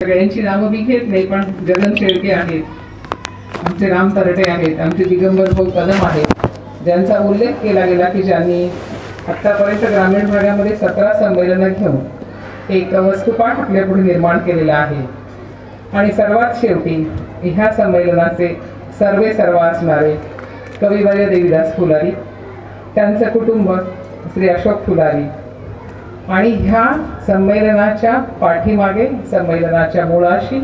सगळ्यांची नावं मी घेत नाही, पण जगन शेळके आहेत, आमचे राम तरटे आहेत, आमचे दिगंबर भाऊ कदम आहेत, ज्यांचा उल्लेख केला गेला की ज्यांनी आत्तापर्यंत ग्रामीण भागामध्ये 17 संमेलनं घेऊन एक वस्तुपाठ आपल्यापुढे निर्माण केलेला आहे. आणि सर्वात शेवटी ह्या संमेलनाचे सर्वे सर्व असणारे कविवर्य देवीदास फुलारी, त्यांचं कुटुंब श्री अशोक फुलारी, आणि ह्या संमेलनाच्या पाठीमागे, संमेलनाच्या मुळाशी,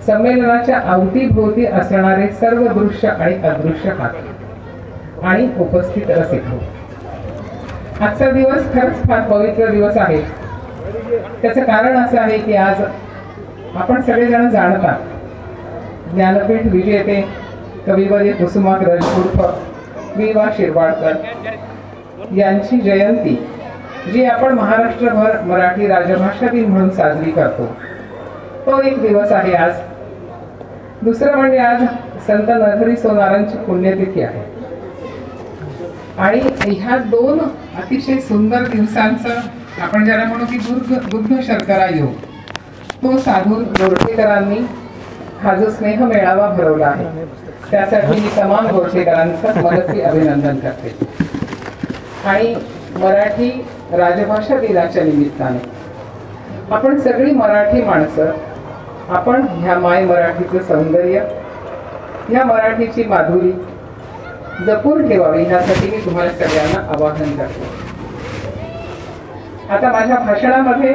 संमेलनाच्या अवतीभोवती असणारे सर्व दृश्य आणि अदृश्य हात आणि उपस्थित रसिक. आजचा दिवस खरंच फार पवित्र दिवस आहे. त्याचं कारण असं आहे की आज आपण सगळेजण जाणता ज्ञानपीठ विजेते कविवर्य कुसुमाग्रज उर्फ वि.वा. शिरवाडकर यांची जयंती, जी आपण महाराष्ट्रभर मराठी राजभाषा दिन म्हणून साजरी करतो, तो एक दिवस आहे आज. दुसरं म्हणजे आज संत नरहरी सोनारांची पुण्यतिथी आहे. आणि ह्या दोन अतिशय सुंदर दिवसांचं आपण ज्याला म्हणू की दुग्ध शर्करा योग, तो साधून गोरठेकरांनी हा जो स्नेह मेळावा भरवला आहे, त्यासाठी मी तमाम गोरठेकरांचं मनस्वी अभिनंदन करते. आणि मराठी राजभाषा दिनाच्या निमित्ताने आपण सगळी मराठी माणसं, आपण ह्या माय मराठीचं सौंदर्य, ह्या मराठीची माधुरी जपून ठेवावी, ह्यासाठी मी तुम्हाला सगळ्यांना आवाहन करते. आता माझ्या भाषणामध्ये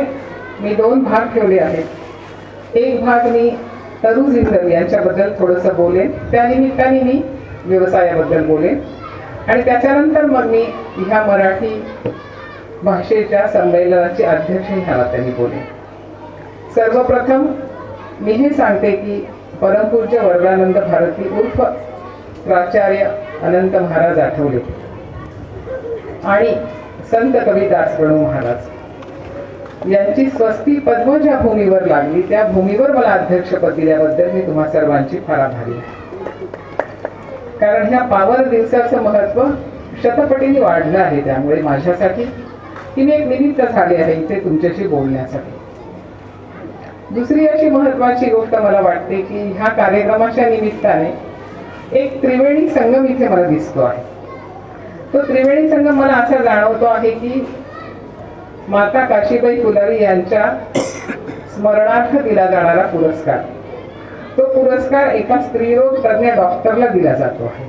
मी 2 भाग ठेवले आहेत. एक भाग मी तरू जिंदल यांच्याबद्दल थोडंसं बोलेन, त्यानिमित्ताने मी व्यवसायाबद्दल बोलेन, आणि त्याच्यानंतर मग मी ह्या मराठी भाषेच्या संमेलनाचे अध्यक्ष ह्या नात्याने बोलेन. सर्वप्रथम मी हे सांगते की परमपूज्य वरदानंद भारती उर्फ प्राचार्य अनंत महाराज आठवले आणि संत कवी दासगणू महाराज यांची स्वस्ती पद्म ज्या भूमीवर लागली, त्या भूमीवर मला अध्यक्षपद दिल्याबद्दल मी तुम्हा सर्वांची फार आभारी आहे. कारण ह्या पावन दिवसाचं महत्त्व शतपटीने वाढलं आहे, त्यामुळे माझ्यासाठी ती मी एक निमित्त झाले आहे इथे तुमच्याशी बोलण्यासाठी. दुसरी अशी महत्त्वाची गोष्ट मला वाटते की ह्या कार्यक्रमाच्या निमित्ताने एक त्रिवेणी संगम इथे मला दिसतो आहे. तो त्रिवेणी संगम मला असा जाणवतो आहे की माता काशीबाई फुलारी यांच्या स्मरणार्थ दिला जाणारा पुरस्कार, तो पुरस्कार एका स्त्रीरोग तज्ञ डॉक्टरला दिला जातो आहे.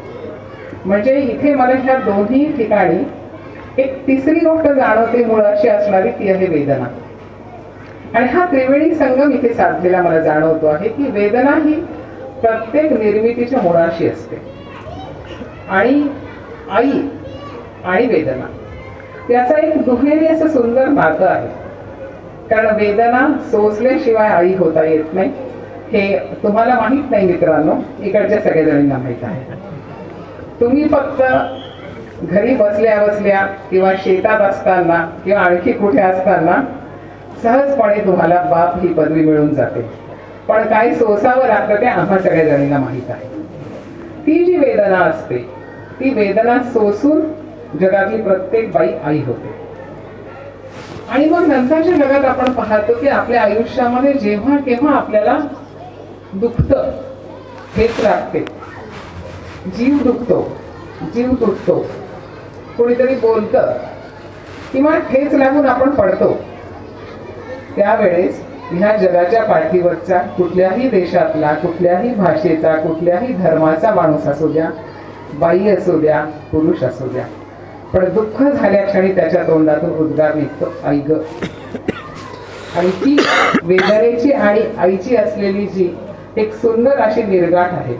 म्हणजे इथे मला ह्या दोन्ही ठिकाणी एक तिसरी गोष्ट जाणवते, मुळाशी असणारी, ती आहे वेदना. आणि हा त्रिवेणी संगम इथे साधलेला मला जाणवतो आहे की वेदना ही प्रत्येक निर्मितीच्या मुळाशी असते. आणि आई आणि वेदना याचा एक दुहेरी असं सुंदर नातं आहे. कारण वेदना सोसल्याशिवाय आई होता येत नाही, हे तुम्हाला माहित नाही मित्रांनो, इकडच्या सगळ्या माहित आहे. तुम्ही फक्त घरी बसल्या बसल्या किंवा शेतात असताना किंवा आणखी कुठे असताना सहजपणे तुम्हाला बाप ही पदवी मिळून जाते, पण काय सोसावं लागतं ते आम्हा सगळ्या जणींना माहीत आहे. ती जी वेदना असते, ती वेदना सोसून जगातली प्रत्येक बाई आई होते. आणि मग नंतरच्या जगात आपण पाहतो की आपल्या आयुष्यामध्ये जेव्हा केव्हा आपल्याला दुखतं, ठेच लागते, जीव दुखतो, जीव तुटतो, कोणीतरी बोलतं किंवा ठेच लागून आपण पडतो, त्यावेळेस ह्या जगाच्या पाठीवरचा कुठल्याही देशातला, कुठल्याही भाषेचा, कुठल्याही धर्माचा माणूस असू द्या, बाई असू द्या, पुरुष असू द्या, पण दुःख झाल्या क्षणी त्याच्या तोंडातून उद्गार निघतो, आई ग. आणि ती वेदनेची आणि आईची असलेली जी एक सुंदर अशी निर्गाठ आहे.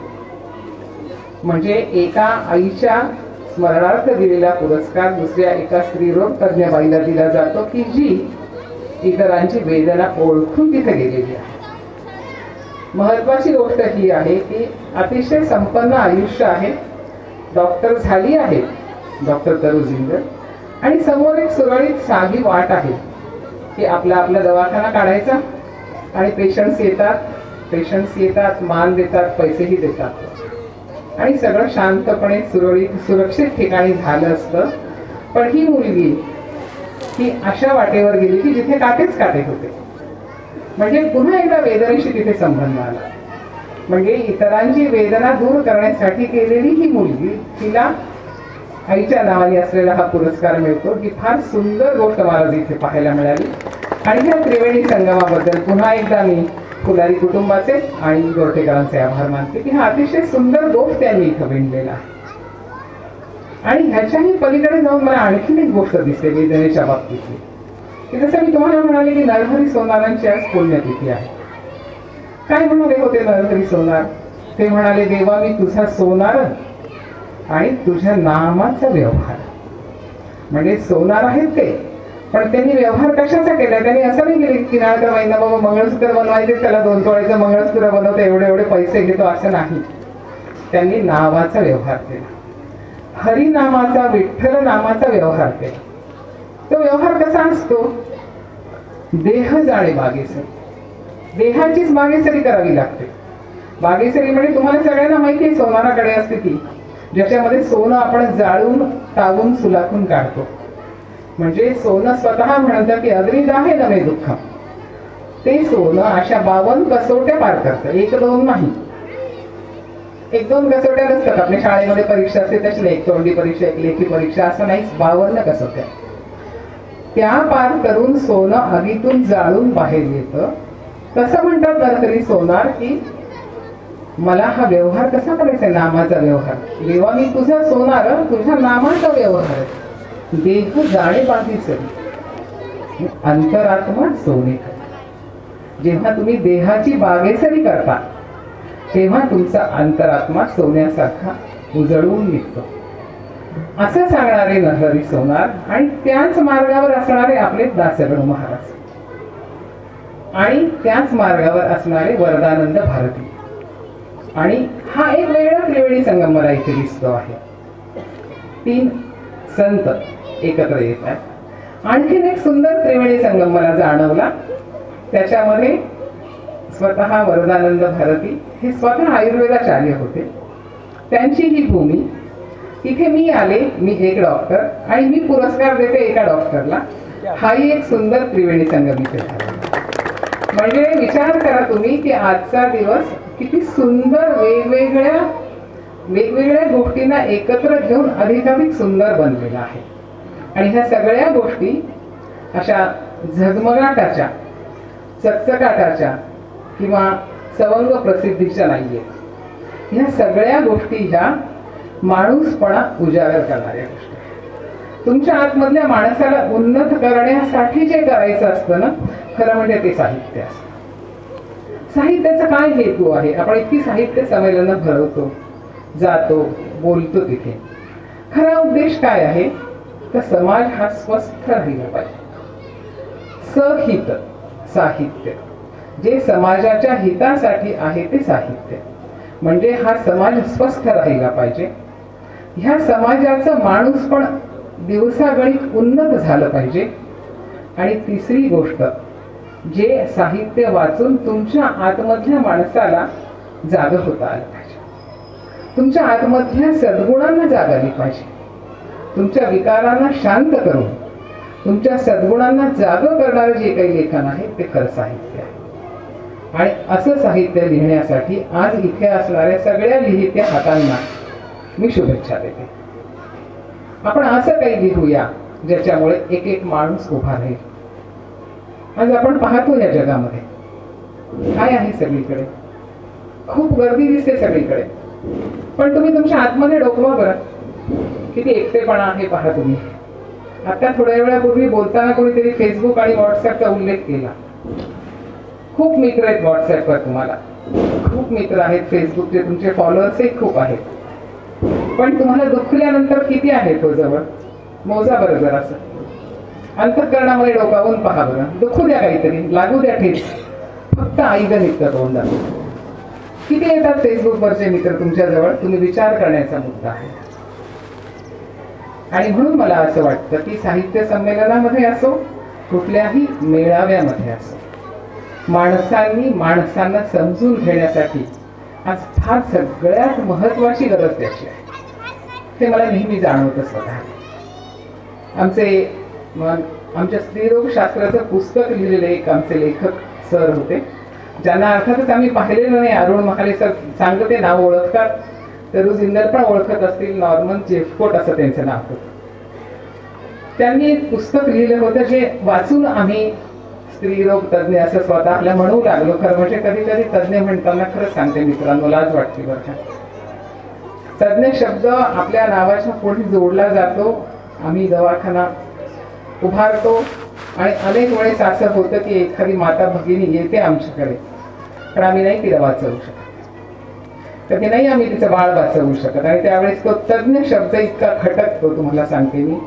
म्हणजे एका आईच्या स्मरणार्थ दिलेला पुरस्कार दुसऱ्या एका स्त्रीरोग तज्ञ बाईला दिला जातो की जी इतरांची वेदना ओळखून तिथे गेलेली आहे. महत्वाची गोष्ट ही आहे की अतिशय संपन्न आयुष्य आहे, डॉक्टर झाली आहे डॉक्टर तरू जिंदल, आणि समोर एक सुरळीत साधी वाट आहे की आपला दवाखाना काढायचा, आणि पेशंट्स येतात, मान देतात, पैसेही देतात, आणि सगळं शांतपणे सुरळीत सुरक्षित ठिकाणी झालं असतं. पण ही मुलगी ही अशा वाटेवर गेली की जिथे काटेच काटे होते. म्हणजे पुन्हा एकदा वेदनेशी तिथे संबंध आला. म्हणजे इतरांची वेदना दूर करण्यासाठी केलेली ही मुलगी, तिला आईच्या नावाने असलेला हा पुरस्कार मिळतो. ही फार सुंदर गोष्ट मला इथे पाहायला मिळाली. आणि ह्या त्रिवेणी संगमाबद्दल पुन्हा एकदा मी फुलारी कुटुंबाचे आणि गोरठेकरांचे आभार मानते की हा अतिशय सुंदर गोष्ट त्यांनी इथं विणलेला आहे. आणि ह्याच्याही पलीकडे जाऊन मला आणखीन एक गोष्ट दिसते वेदनेच्या बाबतीतली, की जसं मी तुम्हाला म्हणाले की नरहरी सोनारांची आज पुण्यतिथी आहे. काय म्हणाले होते नरहरी सोनार? ते म्हणाले, देवा मी तुझा सोनार आणि तुझ्या नामाचा व्यवहार. म्हणजे सोनार आहेत ते, पण त्यांनी व्यवहार कशाचा केला? त्यांनी असं नाही केले की किनाळकर बाईंना बाबा मंगळसूत्र बनवायचे, त्याला 2 तोळ्याचं मंगळसूत्र बनवतो, एवढे एवढे पैसे घेतो, असं नाही. त्यांनी नावाचा व्यवहार केला, हरिनामाचा, विठ्ठल नामाचा व्यवहार केला. तो व्यवहार कसा असतो? देह जाणे बागेसरी, देहाचीच बागेसरी करावी लागते. बागेसरी म्हणजे तुम्हाला सगळ्यांना माहिती आहे, सोनाराकडे असते ती, ज्याच्यामध्ये सोनं आपण जाळून तावून सुलाखून काढतो. म्हणजे सोनं स्वतः म्हणतं की अग्निदाहे नवे दुःख. ते सोनं अशा 52 कसोट्या पार करतं, 1-2 नाही. 1-2 कसोट्या नसतात. आपल्या शाळेमध्ये परीक्षा असते त्याची एक तोंडी परीक्षा, एक लेखी परीक्षा, असं नाही, 52 कसोट्या. त्या पार करून सोनं आगीतून जाळून बाहेर येतं. तसं म्हणतात नरहरी सोनार की मला हा व्यवहार कसा करायचा आहे? नामाचा व्यवहार. देवा मी तुझा सोनार, तुझ्या नामाचा व्यवहार. देह जाणे बागेसरी, अंतरात्मा सोने. जेव्हा तुम्ही देहाची बागेसरी करता तेव्हा तुमचा अंतरात्मा सोन्यासारखा उजळून निघतो, असं सांगणारे नरहरी सोनार. आणि त्याच मार्गावर असणारे आपले दासगणू महाराज आणि त्याच मार्गावर असणारे वरदानंद भारती. आणि हा एक वेगळा त्रिवेणी संगम मला इथे दिसतो आहे. 3 संत एकत्र येतात. आणखीन एक सुंदर त्रिवेणी संगम मला जाणवला. त्याच्यामध्ये स्वतः वरदानंद भारती हे स्वतः आयुर्वेदाचार्य होते. त्यांची ही भूमी. इथे मी आले, मी एक डॉक्टर, आणि मी पुरस्कार देते एका डॉक्टरला. हाही एक सुंदर त्रिवेणी संगम इथे झाला. म्हणजे विचार करा तुम्ही की आजचा दिवस किती सुंदर वेगवेगळ्या गोष्टींना एकत्र घेऊन अधिकाधिक सुंदर बनलेला आहे. आणि ह्या सगळ्या गोष्टी अशा झगमगाटाच्या, चकचकाटाच्या किंवा सवंग प्रसिद्धीच्या नाहीये. ह्या सगळ्या गोष्टी ह्या माणूसपणा उजागर करणाऱ्या गोष्टी. तुमच्या आतमधल्या माणसाला उन्नत करण्यासाठी जे करायचं असतं ना, खरं म्हणजे ते साहित्य असतं. साहित्याचा काय हेतू आहे? आपण इतकी साहित्य संमेलनं भरवतो, जातो, बोलतो. तिथे खरा उद्देश काय आहे? तर समाज हा स्वस्थ राहिला पाहिजे. सहित साहित्य, जे समाजाच्या हितासाठी आहे ते साहित्य. म्हणजे हा समाज स्वस्थ राहिला पाहिजे. ह्या समाजाचं माणूस पण दिवसागणिक उन्नत झालं पाहिजे. आणि तिसरी गोष्ट, जे साहित्य वाचून तुमच्या आतमधल्या माणसाला जाग होता आलं पाहिजे. तुमच्या आतमधल्या सद्गुणांना जाग आली पाहिजे. तुमच्या विकारांना शांत करून तुमच्या सद्गुणांना जाग करणारं जे काही लेखन आहे ते खरं साहित्य आहे. आणि असं साहित्य लिहिण्यासाठी आज इथे असणाऱ्या सगळ्या लिहित्या हातांना मी शुभेच्छा देते. आपण असं काही लिहूया ज्याच्यामुळे एक एक माणूस उभा राहील. आज आपण पाहतो या जगामध्ये काय आहे, सगळीकडे खूप गर्दी दिसते सगळीकडे, पण तुम्ही तुमच्या आतमध्ये डोकवा बरं, किती एकटेपणा आहे पहा तुम्ही. आता थोड्या वेळापूर्वी बोलताना कोणीतरी फेसबुक आणि व्हॉट्सअपचा उल्लेख केला. खूप मित्र आहेत व्हॉट्सअपवर, तुम्हाला खूप मित्र आहेत फेसबुकचे, तुमचे फॉलोअर्सही खूप आहेत. पण तुम्हाला दुखल्यानंतर किती आहे तो जवळ? मोजा बरं जरासं. अंतःकरणामध्ये डोकावून पहा बरं. दुखू द्या, काहीतरी लागू द्या ठेच. फक्त आईग निघतं तोंडात. किती येतात फेसबुकवरचे मित्र तुमच्या जवळ? तुम्ही विचार करण्याचा मुद्दा आहे. आणि म्हणून मला असं वाटतं की साहित्य संमेलनामध्ये असो, कुठल्याही मेळाव्यामध्ये असो, माणसांनी माणसांना समजून घेण्यासाठी आज फार सगळ्यात महत्वाची गरज त्याची आहे. ते मला नेहमी जाणवतं स्वतः. आमच्या स्त्रीरोग शास्त्राचं पुस्तक लिहिलेले एक आमचे लेखक सर होते, ज्यांना अर्थातच आम्ही पाहिलेलं नाही. अरुण महाले सर चांगलं ते नाव ओळखतात, तरू जिंदल पण ओळखत असतील. नॉर्मन जेफकोट असं त्यांचं नाव होतं. त्यांनी एक पुस्तक लिहिलं होतं जे वाचून आम्ही स्त्रीरोग तज्ज्ञ असं स्वतःला म्हणू लागलो. खरं म्हणजे कधी कधी तज्ज्ञ म्हणताना खरंच सांगते मित्रांनो, लाज वाटते बरं का. तज्ज्ञ शब्द आपल्या नावाच्या पुढे जोडला जातो. आम्ही दवाखाना उभारतो आणि अनेक वेळेस असं होतं की एखादी माता भगिनी येते आमच्याकडे, पण आम्ही नाही तिला वाचवू शकत, कधी नाही आम्ही तिचं बाळ वाचवू शकत. आणि त्यावेळेस तो तज्ज्ञ शब्द इतका खटकतो, तुम्हाला सांगते मी.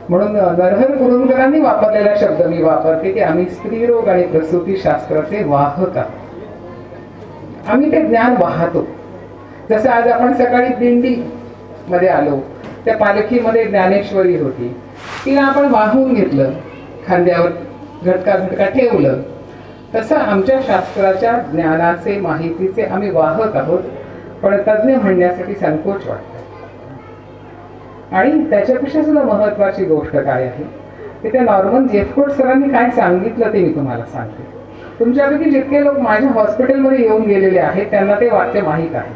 म्हणून नरहर कुरुंदकरांनी वापरलेला शब्द मी वापरते की आम्ही स्त्रीरोग आणि प्रसूतीशास्त्राचे वाहक आहोत. आम्ही ते ज्ञान वाहतो. जसं आज आपण सकाळी दिंडी मध्ये आलो, त्या पालखीमध्ये ज्ञानेश्वरी होती, तिला आपण वाहून घेतलं, खांद्यावर घटका घटका ठेवलं. तसं आमच्या शास्त्राच्या ज्ञानाचे माहितीचे आम्ही वाहक आहोत, पण तज्ज्ञ म्हणण्यासाठी संकोच वाटतो. आणि त्याच्यापेक्षा सुद्धा महत्वाची गोष्ट काय आहे की त्या नॉर्मन जेफकोट सरांनी काय सांगितलं ते मी तुम्हाला सांगते. तुमच्यापैकी जितके लोक माझ्या हॉस्पिटलमध्ये येऊन गेलेले आहेत त्यांना ते वाक्य माहीत आहे.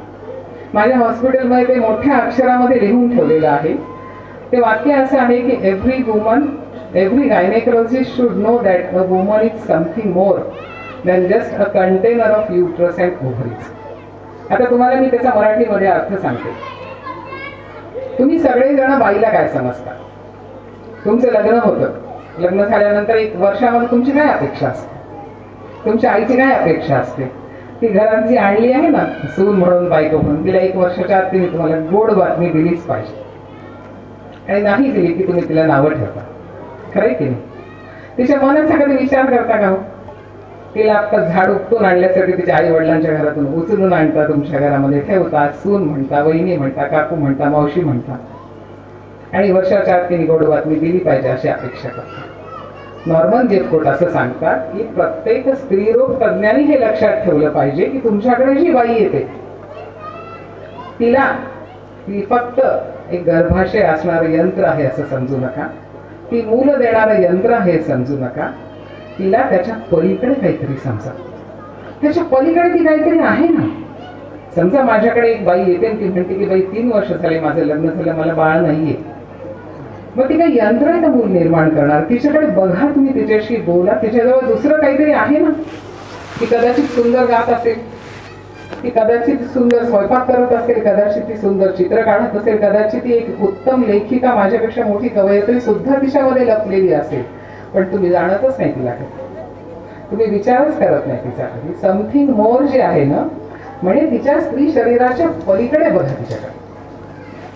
माझ्या हॉस्पिटलमध्ये ते मोठ्या अक्षरामध्ये लिहून ठेवलेलं आहे. ते वाक्य असं आहे की every gynecologist should know that a woman is something more than just a container of uterus and ovaries. आता तुम्हाला मी त्याचा मराठीमध्ये अर्थ सांगते. तुम्ही सगळेजण बाईला काय समजता? तुमचं लग्न होतं, लग्न झाल्यानंतर 1 वर्षामध्ये तुमची काय अपेक्षा असते? तुमच्या आईची काय अपेक्षा असते? ती घरात जी आणली आहे ना सून म्हणून, बायको म्हणून, तिला 1 वर्षाच्या आत तिने तुम्हाला गोड बातमी दिलीच पाहिजे. आणि नाही दिली की तुम्ही तिला नावं ठेवता. खरंय की नाही? तिच्या मनाचा कधी विचार करता का हो? तिला आता झाड उपटून आणल्यासाठी तिच्या आई वडिलांच्या घरातून उचलून आणता, तुमच्या घरामध्ये ठेवता, सून म्हणता, वहिनी म्हणता, काकू म्हणता, मावशी म्हणता, आणि वर्षाच्या आत तिने गोड बातमी दिली पाहिजे अशी अपेक्षा करता. नॉर्मन जेफकोट असं सांगतात की प्रत्येक स्त्रीरोग तज्ज्ञांनी हे लक्षात ठेवलं पाहिजे की तुमच्याकडे जी बाई येते ती फक्त एक गर्भाशय असणारं यंत्र आहे असं समजू नका. ती मूल देणारं यंत्र आहे समजू नका. तिला त्याच्या पलीकडे काहीतरी समजा. त्याच्या पलीकडे ती काहीतरी आहे ना. समजा माझ्याकडे एक बाई येते आणि ती म्हणते की बाई 3 वर्ष झाले माझं लग्न झालं, मला बाळ नाहीये. मग ती काही यंत्र आहे का मूल निर्माण करणार? तिच्याकडे बघा, तुम्ही तिच्याशी बोला. तिच्याजवळ दुसरं काहीतरी आहे ना. ती कदाचित सुंदर गात असेल, ती कदाचित सुंदर स्वयंपाक करत असेल, कदाचित ती सुंदर चित्र काढत असेल, कदाचित ती एक उत्तम लेखिका, माझ्यापेक्षा मोठी कवयित्री सुद्धा तिच्यामध्ये लपलेली असेल. पण तुम्ही जाणतच नाही तिला, तुम्ही विचारच करत नाही तिचा. समथिंग मोर जे आहे ना, म्हणजे तिच्या स्त्री शरीराच्या पलीकडे बघा तिच्याकडे.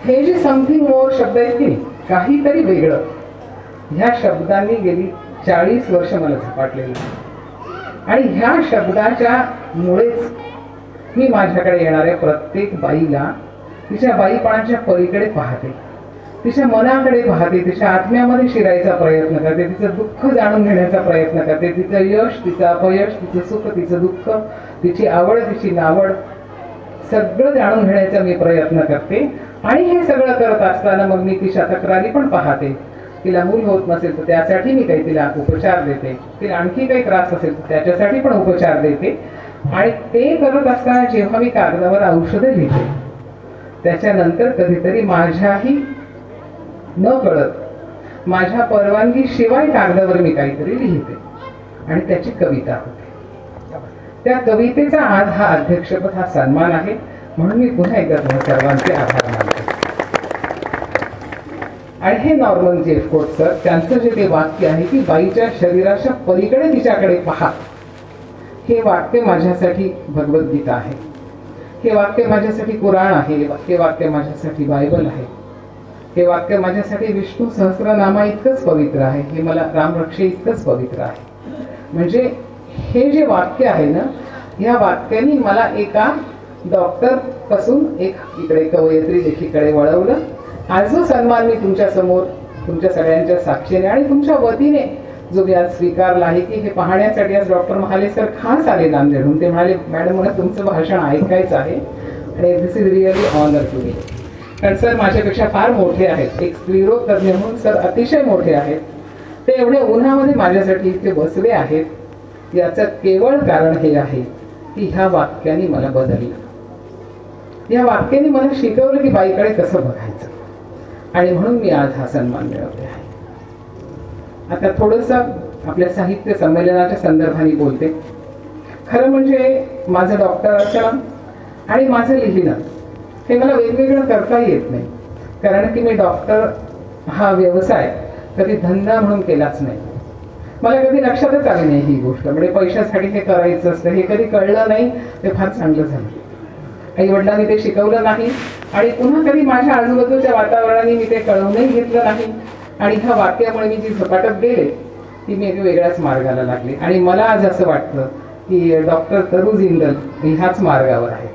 हे जे समथिंग मोर शब्द आहेत की काहीतरी वेगळं, ह्या शब्दांनी गेली 40 वर्ष मला झपाटलेली. आणि ह्या शब्दाच्या मुळेच मी माझ्याकडे येणाऱ्या प्रत्येक बाईला तिच्या बाईपणाच्या पलीकडे पाहते, तिच्या मनाकडे पाहते, तिच्या आत्म्यामध्ये शिरायचा प्रयत्न करते, तिचं दुःख जाणून घेण्याचा प्रयत्न करते, तिचं यश, तिचं अपयश, तिचं सुख, तिचं दुःख, तिची आवड, तिची नावड, सगळं जाणून घेण्याचा मी प्रयत्न करते. आणि हे सगळं करत असताना मग मी तिच्या तक्रारी पण पाहते. तिला मूल होत नसेल तर त्यासाठी मी काही तिला उपचार देते, तिला आणखी काही त्रास असेल तर त्याच्यासाठी पण उपचार देते. आणि ते करत असताना जेव्हा मी कागदावर औषधं लिहिते, त्याच्यानंतर कधीतरी माझ्याही न कळत माझ्या परवानगी शिवाय कागदावर मी काहीतरी लिहिते आणि त्याची कविता होते. त्या कवितेचा आज हा अध्यक्षपद, हा सन्मान आहे. म्हणून मी पुन्हा एकदा तुम्हा सर्वांचे आभार मानतो. आणि हे नॉर्मन जेफकोट सर, त्यांचं जे ते वाक्य आहे की बाईच्या शरीराच्या पलीकडे तिच्याकडे पहा, हे वाक्य माझ्यासाठी भगवद्गीता आहे. हे वाक्य माझ्यासाठी कुराण आहे. हे वाक्य माझ्यासाठी बायबल आहे. हे वाक्य माझ्यासाठी विष्णू सहस्रनामा इतकंच पवित्र आहे. हे मला रामरक्षे इतकंच पवित्र आहे. म्हणजे हे जे वाक्य आहे ना, या वाक्याने मला एका डॉक्टर पासून एक इकडे कवयित्री लेखीकडे वळवलं. आज जो सन्मान मी तुमच्या समोर, तुमच्या सगळ्यांच्या साक्षीने आणि तुमच्या वतीने जो मी आज स्वीकारला आहे की हे पाहण्यासाठी आज डॉक्टर महाले सर खास आले नांदेडहून. ते म्हणाले मॅडम मला तुमचं भाषण ऐकायचं आहे आणि this is really honour to me. कारण सर माझ्यापेक्षा फार मोठे आहेत, एक स्त्रीरोग तज्ज्ञ म्हणून सर अतिशय मोठे आहेत. ते एवढ्या उन्हामध्ये माझ्यासाठी इथे बसले आहेत याचं केवळ कारण हे आहे की ह्या वाक्याने मला बदललं. या वाक्याने मला शिकवलं की बाईकडे कसं बघायचं आणि म्हणून मी आज हा सन्मान मिळवले आहे. आता थोडंसं आपल्या साहित्य संमेलनाच्या संदर्भाने बोलते. खरं म्हणजे माझं डॉक्टर असणं आणि माझं लिहिणं हे मला वेगवेगळं करता येत नाही, कारण की मी डॉक्टर हा व्यवसाय कधी धंदा म्हणून केलाच नाही. मला कधी लक्षातच आली नाही ही गोष्ट, म्हणजे पैशासाठी हे करायचं असतं हे कधी कळलं नाही. ते फार चांगलं झालं. आई वडिलांनी ते शिकवलं नाही आणि पुन्हा कधी माझ्या आजूबाजूच्या वातावरणाने मी ते कळवूनही घेतलं नाही. आणि ह्या वाक्यामुळे मी जी झपाटत गेले ती मी एक वेगळ्याच मार्गाला लागले. आणि मला आज असं वाटतं की डॉक्टर तरू जिंदल ह्याच मार्गावर आहे.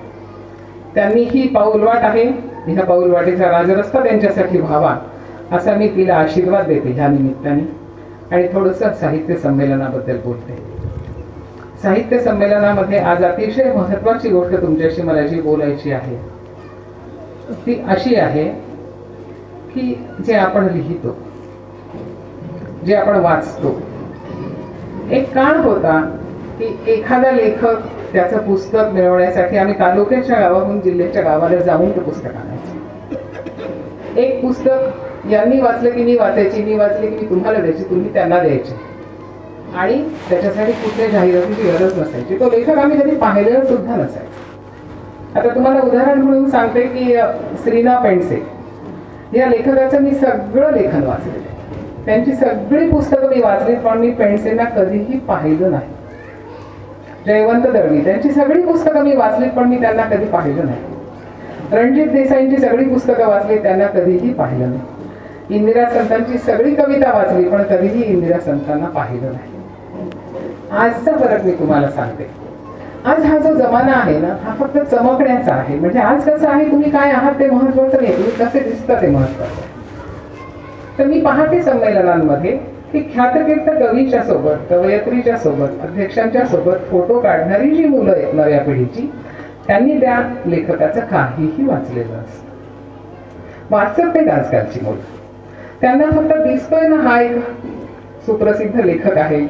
त्यांनी ही पाऊलवाट आहे, ह्या पाऊलवाटेचा राजरस्ता त्यांच्यासाठी व्हावा असा मी तिला आशीर्वाद देते ह्या निमित्ताने. आणि थोडंसं साहित्य संमेलनाबद्दल बोलते. साहित्य संमेलनामध्ये आज अतिशय महत्त्वाची गोष्ट तुमच्याशी मला जी बोलायची आहे ती अशी आहे की जे आपण लिहितो, जे आपण वाचतो, एक काळ होता की एखादा लेखक त्याचं पुस्तक मिळवण्यासाठी आम्ही तालुक्याच्या गावाहून जिल्ह्याच्या गावाला जाऊन ते पुस्तक आणायचं. एक पुस्तक यांनी वाचलं की मी वाचायची, मी वाचले की मी तुम्हाला द्यायची, तुम्ही त्यांना द्यायचे. आणि त्याच्यासाठी कुठल्या जाहिरातीची गरज नसायची. तो लेखक आम्ही कधी पाहिलेला सुद्धा नसायचा. आता तुम्हाला उदाहरण म्हणून सांगते की श्रीना पेंडसे या लेखकाचं मी सगळं लेखन वाचलेलं. त्यांची सगळी पुस्तकं मी वाचली, पण मी पेंडसेंना कधीही पाहिलं नाही. जयवंत दळवी त्यांची सगळी पुस्तकं मी वाचली, पण मी त्यांना कधी पाहिलं नाही. रणजित देसाईंची सगळी पुस्तकं वाचली, त्यांना कधीही पाहिलं नाही. इंदिरा संतांची सगळी कविता वाचली, पण कधीही इंदिरा संतांना पाहिलं नाही. आजचा फरक मी तुम्हाला सांगते. आज हा जो जमाना आहे ना हा फक्त चमकण्याचा आहे. म्हणजे आज कसं आहे, तुम्ही काय आहात ते महत्वाचं नाही, तुम्ही कसे दिसता ते महत्वाचं. तर मी पाहते संमेलनांमध्ये की ख्यातकीर्त कवीच्या सोबत, कवयत्रीच्या सोबत, अध्यक्षांच्या सोबत फोटो काढणारी जी मुलं आहेत नव्या पिढीची, त्यांनी त्या लेखकाचं काहीही वाचलेलं असतं. वाचत नाहीत आजकालची मुलं. त्यांना फक्त दिसतोय ना हा एक सुप्रसिद्ध लेखक आहे,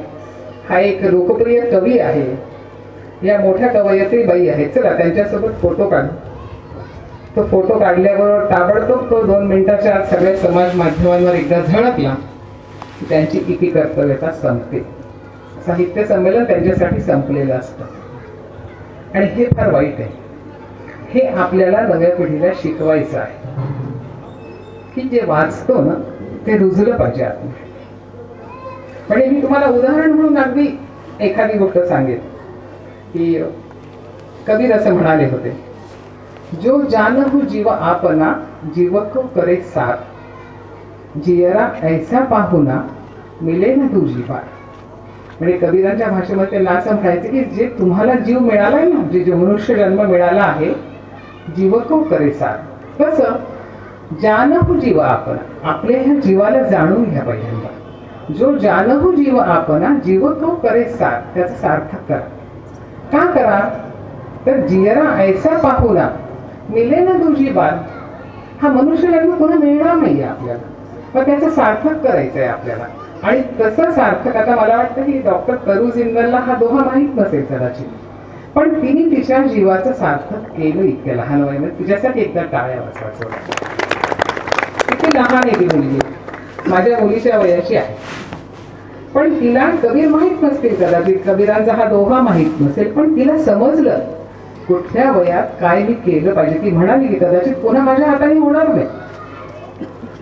हा एक लोकप्रिय कवी आहे, या मोठ्या कवयत्री बाई आहेत, चला त्यांच्यासोबत फोटो काढू. तो फोटो काढल्यावर ताबडतोब तो 2 मिनिटाच्या आत सगळ्या समाज माध्यमांवर एकदा झळकला, त्यांची इति कर्तव्यता संपते. साहित्य संमेलन त्यांच्यासाठी संपलेलं असतं. आणि हे फार वाईट आहे. हे आपल्याला नव्या पिढीला शिकवायचं आहे की जे वाचतो ना ते रुजलं पाहिजे आतमध्ये. म्हणजे मी तुम्हाला उदाहरण म्हणून अगदी एखादी गोष्ट सांगेन की कबीर असं म्हणाले होते, जो जानहु जीव आपना जीवको करे साथ, जियरा ऐसा पाहुना मिले ना तुझी बार. म्हणजे कबीरांच्या भाषेमध्ये त्यांना असं म्हणायचं की जे तुम्हाला जीव मिळालाय ना, जे मनुष्य जन्म मिळाला आहे, जीवको करे साथ. कसं? जानहु जीव आपना, आपल्या ह्या जीवाला जाणून घ्या पहिल्यांदा. जो जानहु जीव आपना जीवको करे साथ, त्याचं सार्थक करा. का करा? तर जियरा ऐसा पाहुना मिले ना तुझी बात. हा मनुष्य जन्म पुन्हा मिळणार नाही आपल्याला, मग त्याचं सार्थक करायचं आहे आपल्याला. आणि कसं सार्थक? आता मला वाटतं की डॉक्टर तरू जिंदलला हा दोहा माहीत नसेल कदाचित, पण तिने तिच्या जीवाचं सार्थक केलं इतक्या लहान वयामध्ये. तिच्यासाठी एकदा टाळ्या वाजवायचं. किती लहान आहे ती मुलगी, माझ्या मुलीच्या वयाची आहे, पण तिला कबीर माहीत नसतील कदाचित, कबीरांचा हा दोहा माहीत नसेल, पण तिला समजलं कुठल्या वयात काय मी केलं पाहिजे. ती म्हणाली की कदाचित पुन्हा माझ्या हाताने होणार नाही.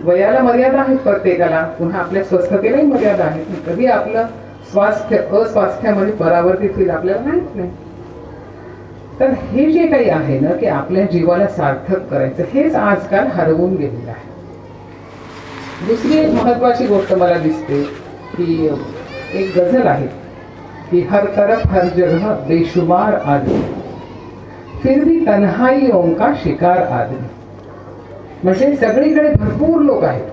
वयाला मर्यादा आहेत प्रत्येकाला, पुन्हा आपल्या स्वस्थतेलाही मर्यादा आहेत. कधी आपलं स्वास्थ्य अस्वास्थ्यामध्ये परावर्तित होईल आपल्याला माहित नाही. तर हे जे काही आहे ना की आपल्या जीवाला सार्थक करायचं, हेच आजकाल हरवून गेलेलं आहे. दुसरी एक महत्वाची गोष्ट मला दिसते की एक गझल आहे की हर तरफ हर जगह बेशुमार आदमी, फिर भी तन्हाईयों का शिकार आदमी. म्हणजे सगळीकडे भरपूर लोक आहेत,